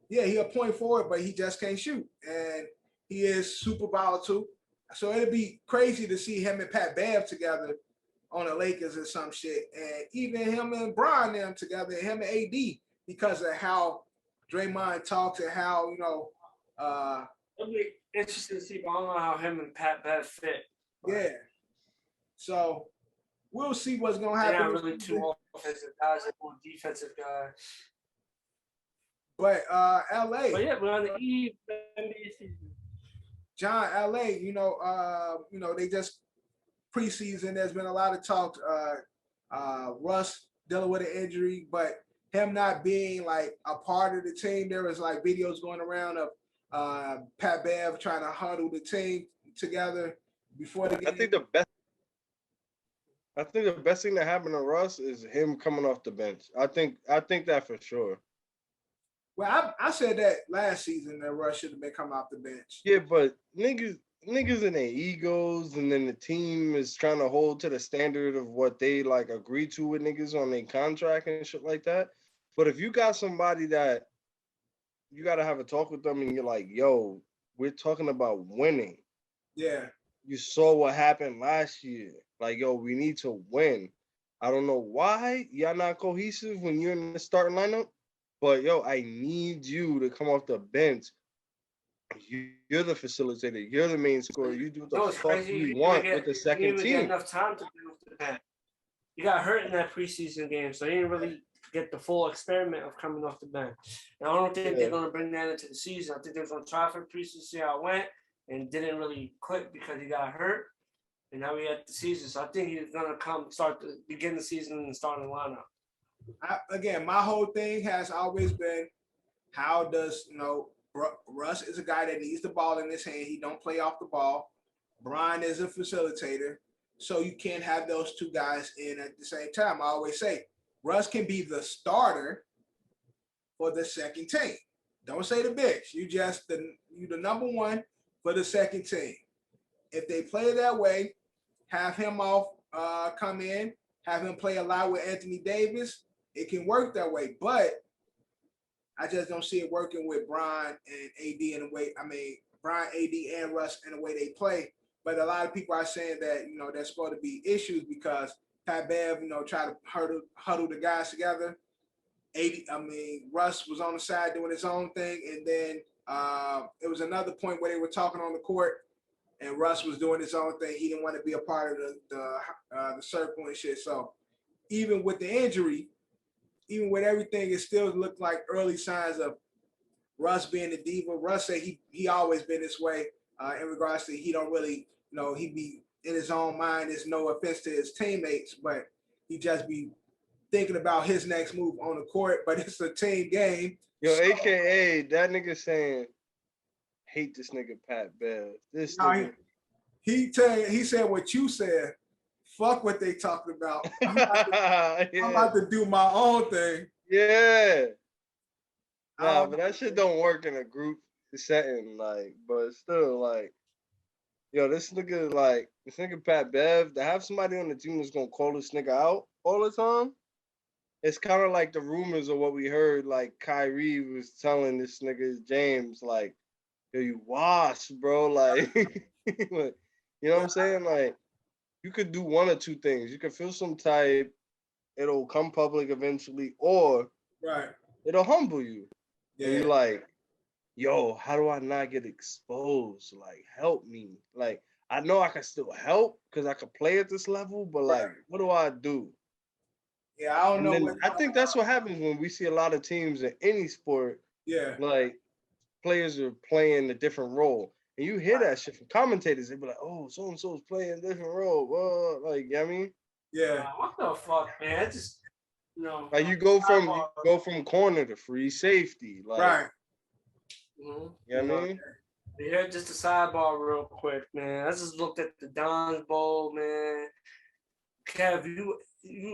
Yeah, he'll point forward, but he just can't shoot. And he is super volatile. So it'd be crazy to see him and Pat Bev together on the Lakers or some shit. And even him and Bron them together, him and AD, because of how Draymond talks and how, it'll be interesting to see, but I don't know how him and Pat Bev fit. Yeah. So we'll see what's gonna happen. They're not really two offensive guys, they're more defensive guys. But LA. But yeah, we're on the eve of the NBA season. John, LA, they just preseason. There's been a lot of talk. Russ dealing with an injury, but him not being like a part of the team. There was like videos going around of Pat Bev trying to huddle the team together before the game. I think the best thing that happened to Russ is him coming off the bench. I think that for sure. Well, I said that last season that Russ should have been coming off the bench. Yeah, but niggas in their egos, and then the team is trying to hold to the standard of what they like agree to with niggas on their contract and shit like that. But if you got somebody that you got to have a talk with them and you're like, yo, we're talking about winning. Yeah. You saw what happened last year. Like, yo, we need to win. I don't know why y'all not cohesive when you're in the starting lineup. But, yo, I need you to come off the bench. You're the facilitator. You're the main scorer. You do the fuck you want with the second team. You didn't get enough time to be off the bench. You got hurt in that preseason game, so you didn't really get the full experiment of coming off the bench. And I don't think they're going to bring that into the season. I think they're going to try for the preseason, see how it went, and didn't really click because he got hurt. And now we're at the season. So I think he's going to begin the season in the starting lineup. Again, my whole thing has always been, how does, Russ is a guy that needs the ball in his hand. He don't play off the ball. Brian is a facilitator. So you can't have those two guys in at the same time. I always say, Russ can be the starter for the second team. Don't say the bench. You the number one for the second team. If they play that way, have him come in, have him play a lot with Anthony Davis. It can work that way. But I just don't see it working with Brian and AD in the way. I mean, Brian, AD, and Russ in the way they play. But a lot of people are saying that there's supposed to be issues because Pat Bev, try to huddle the guys together. Russ was on the side doing his own thing, and then it was another point where they were talking on the court, and Russ was doing his own thing. He didn't want to be a part of the circle and shit. So even with the injury, even with everything, it still looked like early signs of Russ being the diva. Russ said he always been this way in regards to he don't really, he be in his own mind. There's no offense to his teammates, but he just be thinking about his next move on the court. But it's a team game. Yo, AKA that nigga saying, hate this nigga Pat Bev. This nigga. He said what you said. Fuck what they talking about. I'm about to do my own thing. Yeah. Nah, but that shit don't work in a group setting, but still, yo, this nigga Pat Bev, to have somebody on the team that's gonna call this nigga out all the time, it's kind of like the rumors of what we heard, Kyrie was telling this nigga James, yo, you wash, bro, you know what I'm saying? You could do one or two things. You could feel some type, it'll come public eventually, or it'll humble you. Yeah. And you're yo, how do I not get exposed? Help me. I know I can still help because I can play at this level, but what do I do? Yeah, I don't know. I think that's what happens when we see a lot of teams in any sport. Yeah. Players are playing a different role. And you hear that shit from commentators. They be like, oh, so-and-so's playing a different role. Well, you know what I mean? Yeah. What the fuck, man? Just, you go from corner to free safety. Right. Mm-hmm. You know what I mean? Yeah, just a sidebar real quick, man. I just looked at the Don's Bowl, man. Kev, you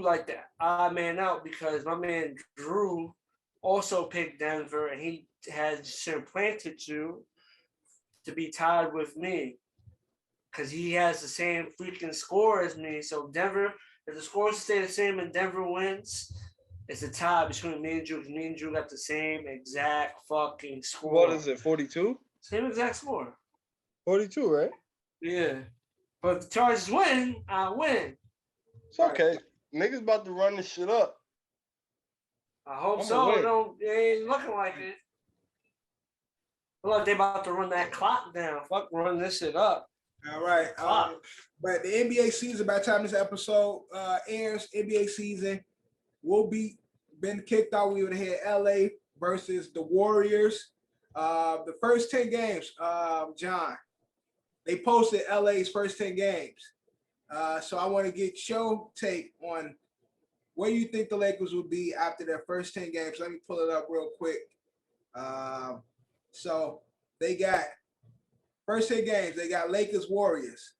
like the odd man out because my man Drew also picked Denver, and he had supplanted you to be tied with me because he has the same freaking score as me. So Denver, if the scores stay the same and Denver wins, it's a tie between me and Drew. Me and Drew got the same exact fucking score. What is it, 42? Same exact score. 42, right? Yeah. But if the Chargers win, I win. It's okay. Niggas about to run this shit up. I hope so. It ain't looking like it. Look, they about to run that clock down. Fuck, run this shit up. All right. But the NBA season, by the time this episode airs, NBA season will be been kicked off. We would have had LA versus the Warriors. The first 10 games, John, they posted LA's first 10 games. So I want to get your take on where you think the Lakers will be after their first 10 games. Let me pull it up real quick. So they got first 10 games. They got Lakers, Warriors.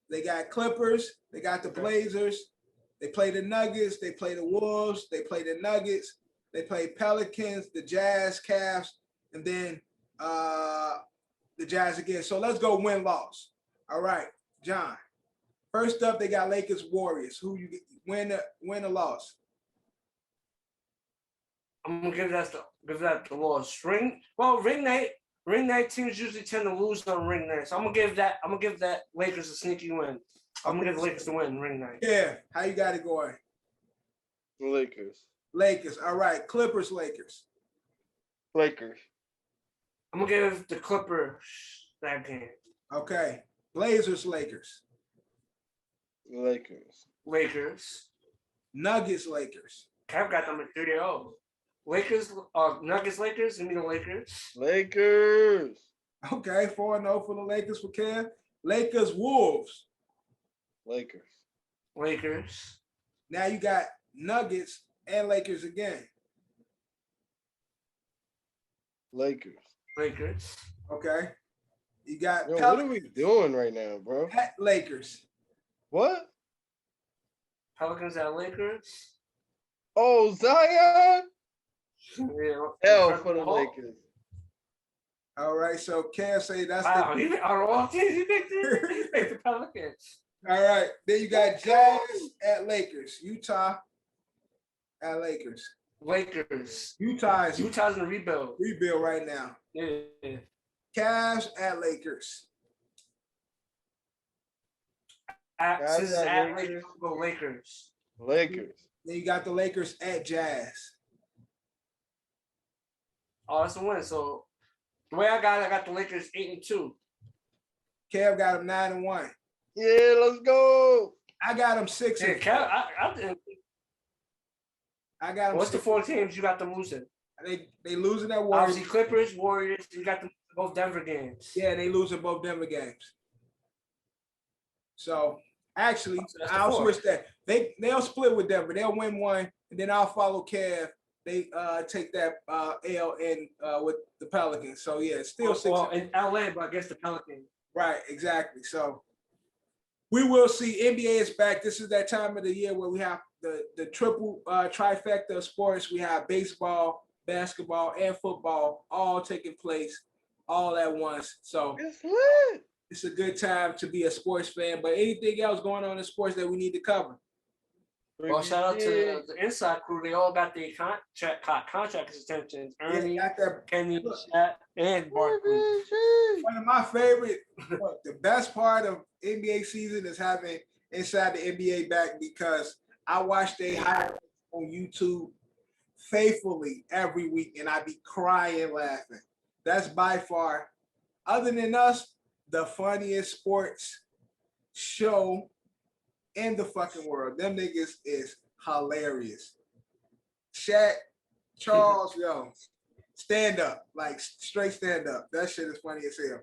They got Clippers. They got the Blazers. They play the Nuggets. They play the Wolves. They play the Nuggets. They play Pelicans, the Jazz, Cavs, and then the Jazz again. So let's go win-loss. All right, John. First up, they got Lakers, Warriors. Who you win a loss? I'm gonna give that the loss. Ring night teams usually tend to lose on ring night. So I'm gonna give that Lakers a sneaky win. I'm gonna give the Lakers the win ring night. Yeah, how you got it going? Lakers. All right, Clippers, Lakers. I'm gonna give the Clippers that game. Okay, Blazers, Lakers. Nuggets, Lakers. Kev got them at 3-0. Nuggets, Lakers. You mean the Lakers. Okay, 4-0 for the Lakers for Kev. Lakers, Wolves. Lakers. Now you got Nuggets and Lakers again. Lakers. Okay. You got what are we doing right now, bro? At Lakers. What? Pelicans at Lakers. Oh, Zion. Yeah, L for the Lakers. All right, so Cam say that's wow, he picked the Pelicans. All right, then you got Jazz at Lakers, Utah at Lakers. Lakers. Utah's in the rebuild. rebuild right now. Yeah. Cavs at Lakers. Since it's at Lakers. Lakers, go Lakers. Lakers. Then you got the Lakers at Jazz. Oh, that's a win. So the way I got the Lakers 8-2. Kev got them 9-1. Yeah, let's go. I got them 6. Yeah, Kev, I got them. What's the 4 teams you got them losing? They losing that Warriors. Obviously, Clippers, Warriors. You got them both Denver games. Yeah, they losing both Denver games. So actually, I'll switch that. They'll split with Denver. They'll win one, and then I'll follow Kev. They take that L in with the Pelicans. So yeah, it's still 6. Well, in LA, but against the Pelicans. Right, exactly. So we will see. NBA is back. This is that time of the year where we have the triple trifecta of sports. We have baseball, basketball, and football all taking place all at once. So It's lit. it's a good time to be a sports fan. But anything else going on in sports that we need to cover? Well, shout out to the inside crew. They all got the contract extensions. Ernie, Yeah, got that. Kenny, Shat, and Barkley. One of my favorite, the best part of NBA season is having Inside the NBA back because I watch they highlights on YouTube faithfully every week and I be crying laughing. That's by far, other than us, the funniest sports show in the fucking world. Them niggas is hilarious. Shaq, Charles, yo, stand up, like straight stand up. That shit is funny as hell.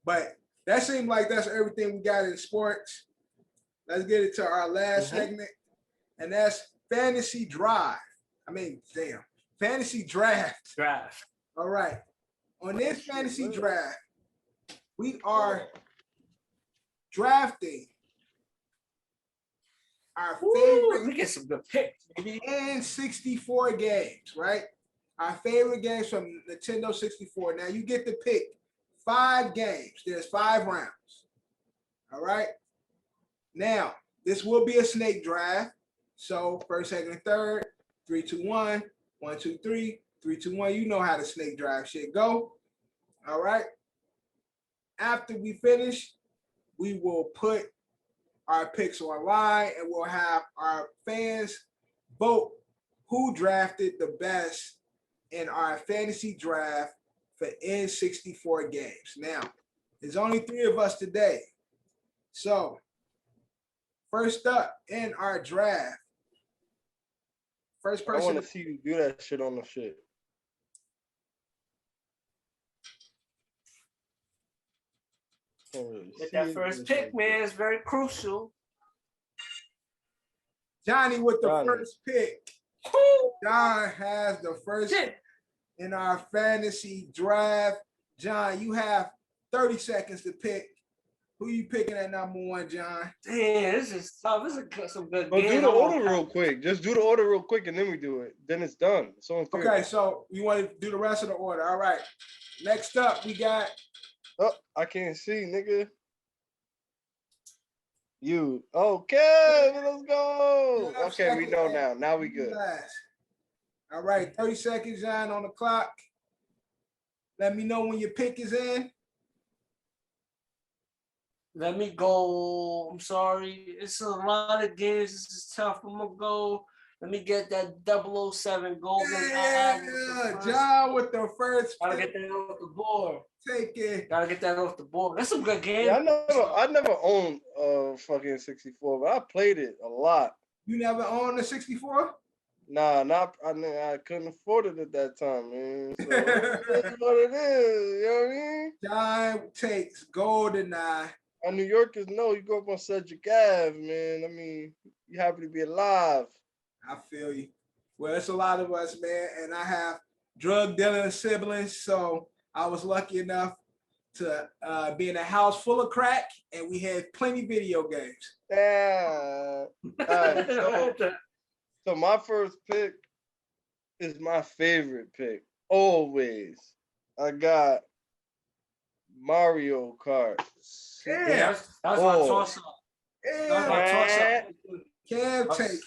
But that seems like that's everything we got in sports. Let's get it to our last segment, and that's fantasy drive. Fantasy draft. All right. On this fantasy draft, we are drafting our favorite. We get some good picks, baby. And 64 games, right? Our favorite games from Nintendo 64. Now you get to pick 5 games. There's 5 rounds. All right. Now, this will be a snake draft. So first, second, and third, 3, 2, 1, 1, 2, 3, 3, 2, 1. You know how the snake draft shit go. All right. After we finish, we will put our picks online and we'll have our fans vote who drafted the best in our fantasy draft for N64 games. Now, there's only 3 of us today. So, first up in our draft, first person. I want to see you do that shit on the shit. Get that first pick, man. It's very crucial. Johnny with the first pick. John has the first in our fantasy draft. John, you have 30 seconds to pick. Who you picking at number 1, John? Damn, this is tough. This is some good But game. do the order real quick. Just do the order real quick and then we do it. Then it's done. It's on 3. Okay, so you want to do the rest of the order. All right. Next up, we got. Oh, I can't see, nigga. You. Okay, let's go. Okay, we know now. Now we good. All right, 30 seconds, John, on the clock. Let me know when your pick is in. Let me go. I'm sorry. It's a lot of games. This is tough. I'm going to go. Let me get that 007 golden. Yeah, John with the first pick. Gotta pick. get that off the board. Take it. Gotta get that off the board. That's some good games. Yeah, I never owned fucking 64, but I played it a lot. You never owned a 64? Nah, I couldn't afford it at that time, man. So that's what it is. You know what I mean? John takes GoldenEye. Our New Yorkers know you go up on Cedric Ave, man. I mean, you happy to be alive. I feel you. Well, it's a lot of us, man, and I have drug dealing siblings, so I was lucky enough to be in a house full of crack, and we had plenty of video games. Yeah. All right, so my first pick is my favorite pick. Always. I got Mario Kart. Yeah. That's my toss-up. That's my toss-up. Cam take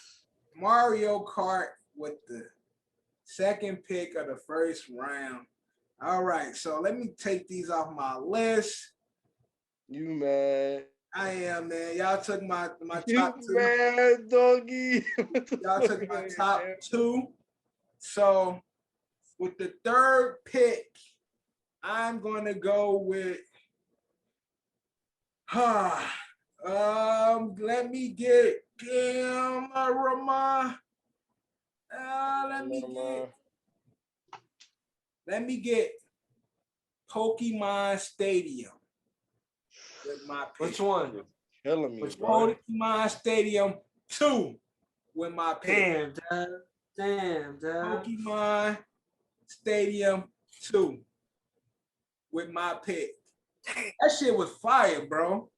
Mario Kart with the Second pick of the first round. All right, so let me take these off my list. You mad? I am, man. Y'all took my You top two. mad, doggy? Y'all took my top two. So with the third pick, I'm gonna go with let me get let me get Pokemon Stadium with my pick. Which one? Killing me, Which bro. Pokemon Stadium 2 with my pick. Damn, Pokemon Stadium 2 with my pick. That shit was fire, bro.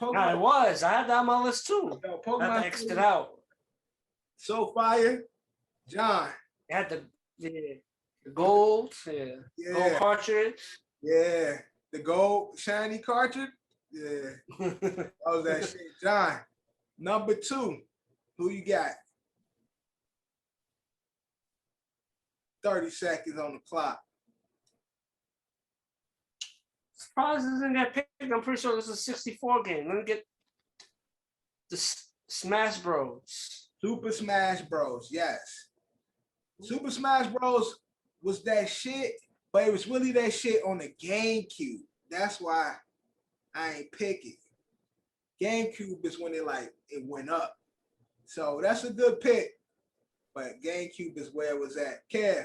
Nah, it was. I had that on my list too. Yo, I Pokemon had to X it out. So fire. John. I had the gold, gold cartridge. Yeah. The gold shiny cartridge. Yeah. That was that shit. John. Number 2. Who you got? 30 seconds on the clock. Surprised it didn't get picked. I'm pretty sure this is a 64 game. Let me get the Smash Bros. Super Smash Bros. Yes. Super Smash Bros. Was that shit, but it was really that shit on the GameCube. That's why I ain't pick it. GameCube is when it went up. So that's a good pick. But GameCube is where it was at. Kev,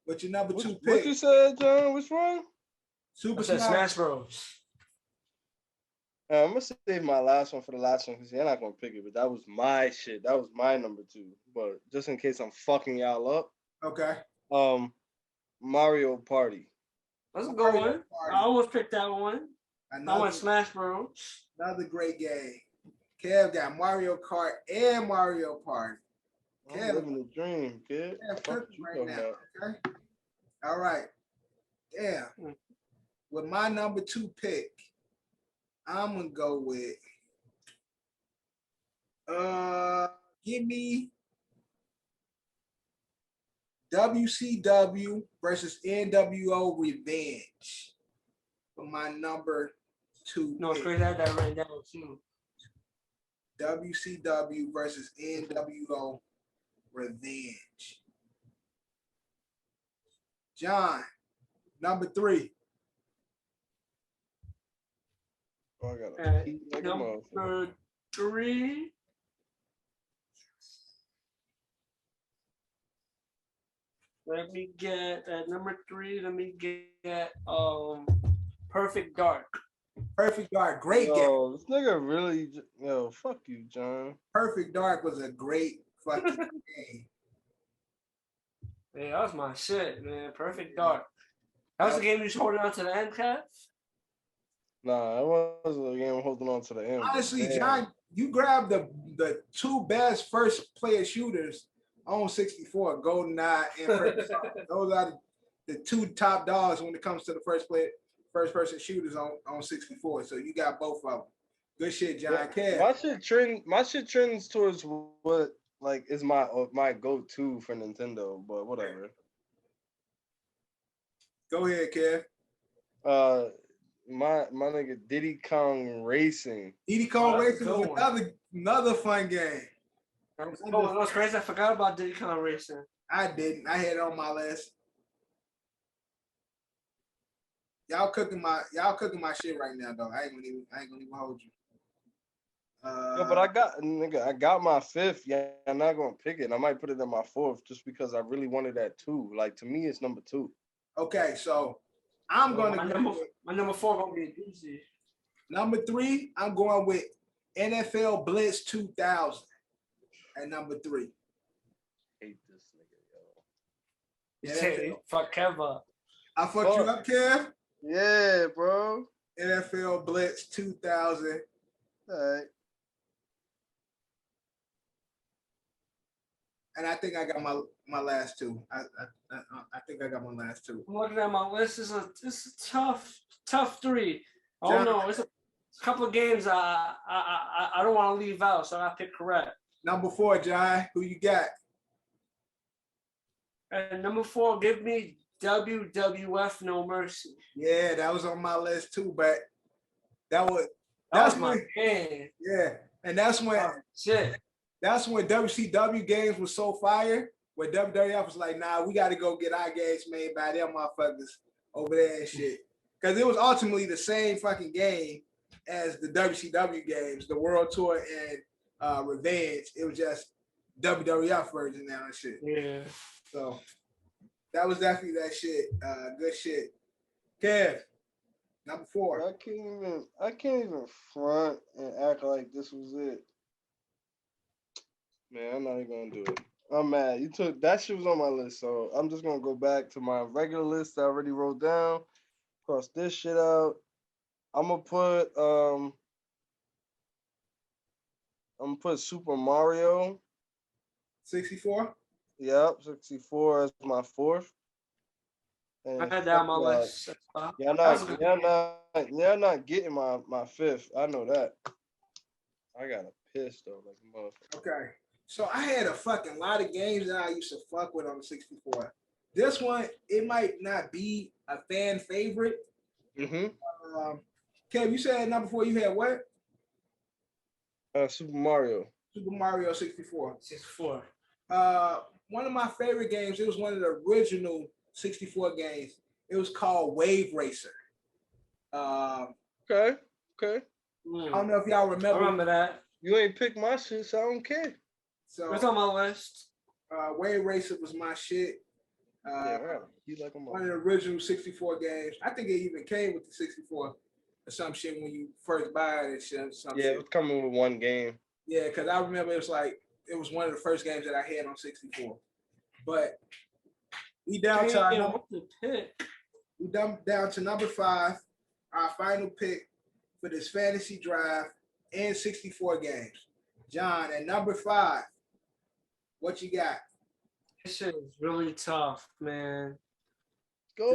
what's your number 2 pick? What you said, John? Which one? Super Smash Bros. I'm gonna save my last one for the last one because you're not gonna pick it. But that was my shit. That was my number 2. But just in case I'm fucking y'all up. Okay. Mario Party. That's a good one. I almost picked that one. I went Smash Bros. Another great game. Kev got Mario Kart and Mario Party. I'm living the dream, kid. Right now. Okay. All right. Damn. With my number 2 pick, I'm gonna go with give me WCW versus NWO Revenge for my number 2 No, it's crazy. I had that written down too. WCW versus NWO Revenge. John, number 3. Oh, I got number 3. Let me get at number 3. Let me get Perfect Dark. Perfect Dark, great game. This nigga really, fuck you, John. Perfect Dark was a great fucking game. Yeah, that was my shit, man. Perfect Dark. That was the game you was holding on to the end, Kev? Nah, it wasn't a game holding on to the end. Honestly, John, you grabbed the 2 best first player shooters on 64, GoldenEye and Perfect Dark. Those are the 2 top dogs when it comes to the first person shooters on 64. So you got both of them. Good shit, John. My shit trends towards what is my go-to for Nintendo, but whatever. Go ahead, Kev. My nigga Diddy Kong Racing. Diddy Kong Racing was another fun game. What's crazy? I forgot about Diddy Kong Racing. I didn't. I had it on my list. Y'all cooking my shit right now, though. I ain't gonna even hold you. Yeah, but I got my 5th. Yeah, I'm not gonna pick it. I might put it in my 4th just because I really wanted that 2. Like, to me, it's number 2. Okay, so I'm gonna my number 4 gonna be a doozy. Number 3, I'm going with NFL Blitz 2000 at number 3. Hate this nigga, yo. Fuck Kev up. I fucked you up, Kev? Yeah, bro. NFL Blitz 2000. All right. And I think I got my last 2. I think I got my last 2. I'm looking at my list. It's a tough 3. I don't know. It's a couple of games I don't want to leave out, so I pick correct. Number 4, John. Who you got? And number 4, give me WWF No Mercy. Yeah, that was on my list too, but that was That that's was my when game. yeah, and that's when Oh, shit. that's when WCW games was so fire. Where WWF was like, nah, we got to go get our games made by them motherfuckers over there and shit. Because it was ultimately the same fucking game as the WCW games, the World Tour and Revenge. It was just WWF version now and shit. Yeah. So that was definitely that shit. Good shit. Kev, number 4. I can't even front and act like this was it. Man, I'm not even gonna do it. I'm mad. You took that shit was on my list, so I'm just gonna go back to my regular list I already wrote down. Cross this shit out. I'm gonna put Super Mario. 64? Yep, 64 as my 4th. I And had that on my fuck list. y'all not getting my 5th. I know that. I got a piss though, like a motherfucker. Okay. So I had a fucking lot of games that I used to fuck with on the 64. This one, it might not be a fan favorite. Kev, you said number 4, you had what? Super Mario. Super Mario 64. 64. One of my favorite games, it was one of the original 64 games. It was called Wave Racer. Okay. I don't know if y'all remember. I remember that. You ain't pick my shit, so I don't care. So It's on my list. Wave Racer was my shit. Yeah, right. You like One of the original 64 games. I think it even came with the 64 or some shit when you first buy it and shit. Yeah, it was coming with one game. Yeah, because I remember it was one of the first games that I had on 64. But we down to our number, we down to number 5, our final pick for this fantasy drive and 64 games. John, at number 5, what you got? This shit is really tough, man. Go.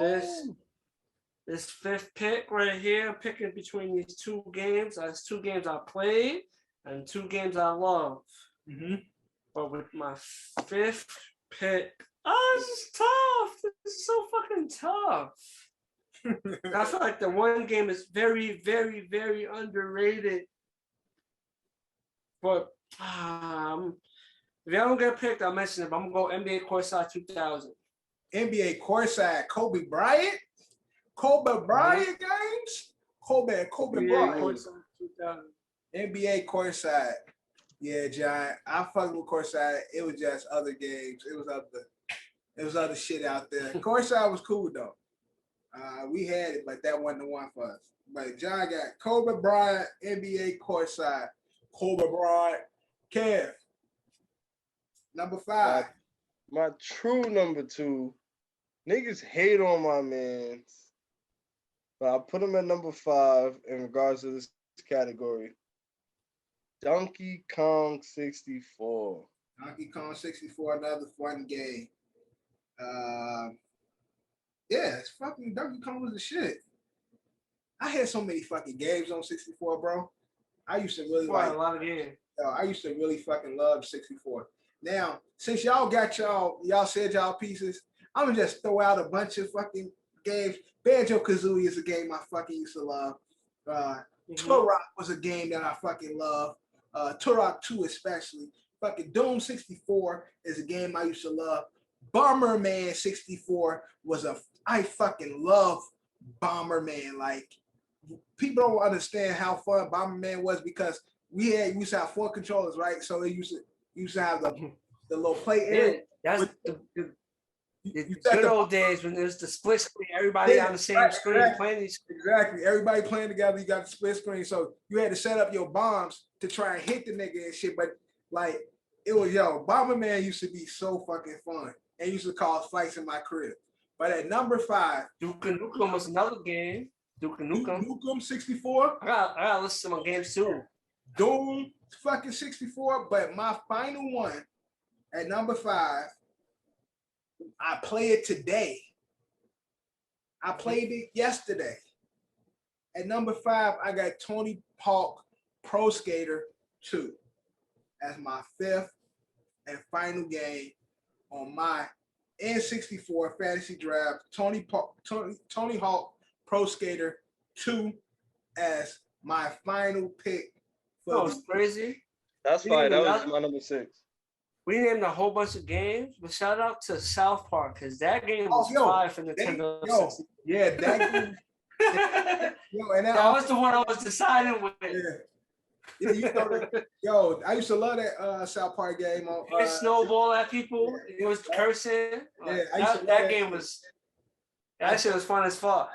This 5th pick right here, I'm picking between these 2 games. That's 2 games I played and 2 games I love. But with my 5th pick, this is tough. This is so fucking tough. I feel like the one game is very, very, very underrated. But if I don't get picked, I'll mention it. But I'm going to go NBA Courtside 2000. NBA Courtside, Kobe Bryant? Kobe Bryant games? Kobe Bryant. Courtside 2000. NBA Courtside. Yeah, John. I fucked with Courtside. It was just other games. It was other shit out there. Courtside was cool though. We had it, but that wasn't the one for us. But John got Kobe Bryant, NBA Courtside. Kobe Bryant. Kev. Number 5. My true number 2. Niggas hate on my mans. But I put him at number 5 in regards to this category. Donkey Kong 64. Donkey Kong 64, another fun game. Yeah, it's fucking Donkey Kong was the shit. I had so many fucking games on 64, bro. I used to really like a lot of games. I used to really fucking love 64. Now, since y'all got y'all said y'all pieces, I'm gonna just throw out a bunch of fucking games. Banjo-Kazooie is a game I fucking used to love. Turok was a game that I fucking love. Turok 2 especially. Fucking Doom 64 is a game I used to love. Bomberman 64 I fucking love Bomberman. Like, people don't understand how fun Bomberman was because we used to have 4 controllers, right? So they used to have the little play area. Yeah, that's the good old days when there's the split screen, everybody on the same screen playing these. Exactly. Everybody playing together, you got the split screen. So you had to set up your bombs to try and hit the nigga and shit. But like it was Bomberman used to be so fucking fun and used to cause fights in my crib. But at number 5, Duke Nukem was another game. Duke Nukem 64. I gotta listen to my games too. Doom fucking 64. But my final one at number 5, I play it today. I played it yesterday. At number 5, I got Tony Hawk Pro Skater 2 as my 5th and final game on my N64 Fantasy Draft Tony Hawk Pro Skater 2 as my final pick. That was crazy. That's fine. That was my number 6. We named a whole bunch of games, but shout out to South Park because that game was fire for Nintendo 64. Yeah, that game. And that was the one I was deciding with. Yeah, you know, I used to love that South Park game. On snowball at people. It was cursing. Yeah, that game was. That shit was fun as fuck.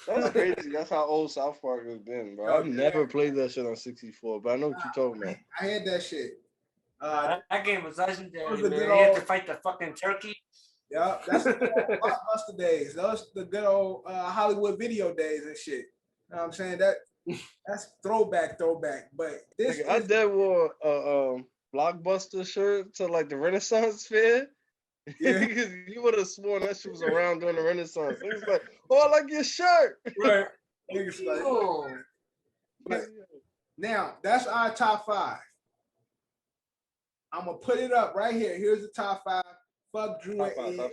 That's crazy. That's how old South Park has been, bro. I've never played that shit on 64, but I know what you're talking about. I had that shit. That game was legendary, man. You had to fight the fucking turkey. Yeah, that's the blockbuster days. Those the good old Hollywood video days and shit. You know what I'm saying? That's throwback. But this I did wore a Blockbuster shirt to like the Renaissance fair. Yeah, because you would have sworn that shit was around during the Renaissance. It was like, oh, I like your shirt. Right. But now that's our top 5. I'm gonna put it up right here. Here's the top 5. Fuck Drew and Ed.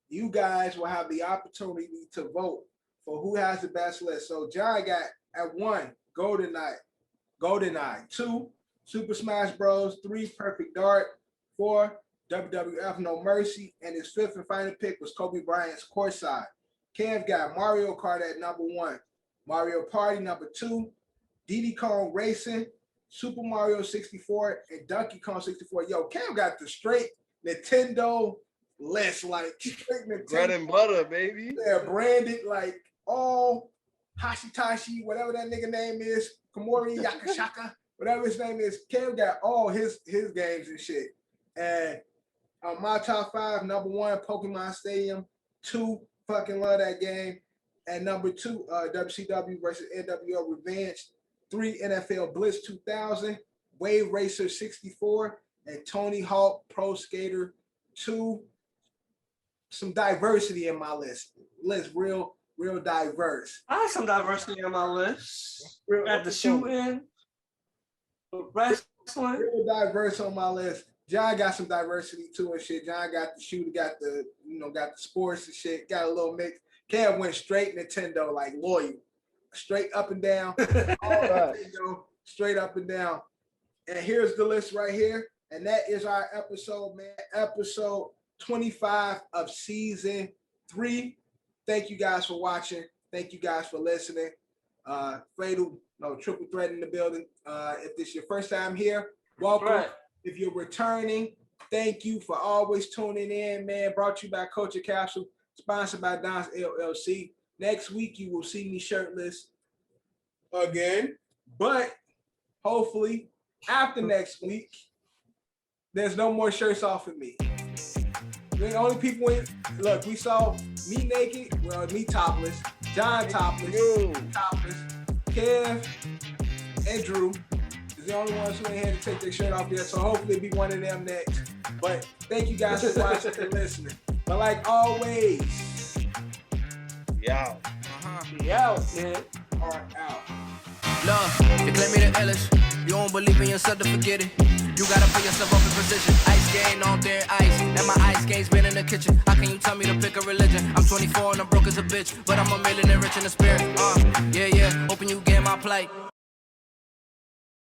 You guys will have the opportunity to vote for who has the best list. So John got at 1, GoldenEye, 2, Super Smash Bros, 3, Perfect Dark, 4, WWF No Mercy, and his 5th and final pick was Kobe Bryant's Courtside. Kev got Mario Kart at number 1, Mario Party number 2, Diddy Kong Racing, Super Mario 64, and Donkey Kong 64. Yo, Kev got the straight Nintendo list, like straight Nintendo. Bread and butter, baby. Yeah, branded like all Hashitashi, whatever that nigga name is, Komori Yakashaka, whatever his name is. Kev got all his games and shit. And my top 5, number 1, Pokemon Stadium, 2, fucking love that game, and number 2, WCW versus NWO Revenge, 3, NFL Blitz 2000, Wave Racer 64, and Tony Hawk Pro Skater 2. Some diversity in my list. Real diverse. I have some diversity on my list. Got the shooting, wrestling. Real diverse on my list. John got some diversity too and shit. John got the shooter, got the sports and shit. Got a little mix. Kev went straight Nintendo, like loyal, straight up and down. Nintendo, straight up and down. And here's the list right here. And that is our episode, man. Episode 25 of season 3. Thank you guys for watching. Thank you guys for listening. Triple Threat in the building. If this is your first time here, welcome. Right. If you're returning, thank you for always tuning in, man. Brought to you by Culture Capsule, sponsored by Don's LLC. Next week, you will see me shirtless again. But hopefully, after next week, there's no more shirts off of me. The only people look, we saw me naked, well, me topless, John topless, Kev, and Drew is the only ones who ain't had to take their shirt off yet. So hopefully it'll be one of them next. But thank you guys for watching and listening. But like always, Yo, man. All right, out. Love, you claim me the illest. You don't believe in yourself to forget it. You gotta put yourself up in position. Ice game on there, ice. Now my ice game's been in the kitchen. How can you tell me to pick a religion? I'm 24 and I'm broke as a bitch, but I'm a millionaire rich in the spirit. Yeah, hoping you get my plight.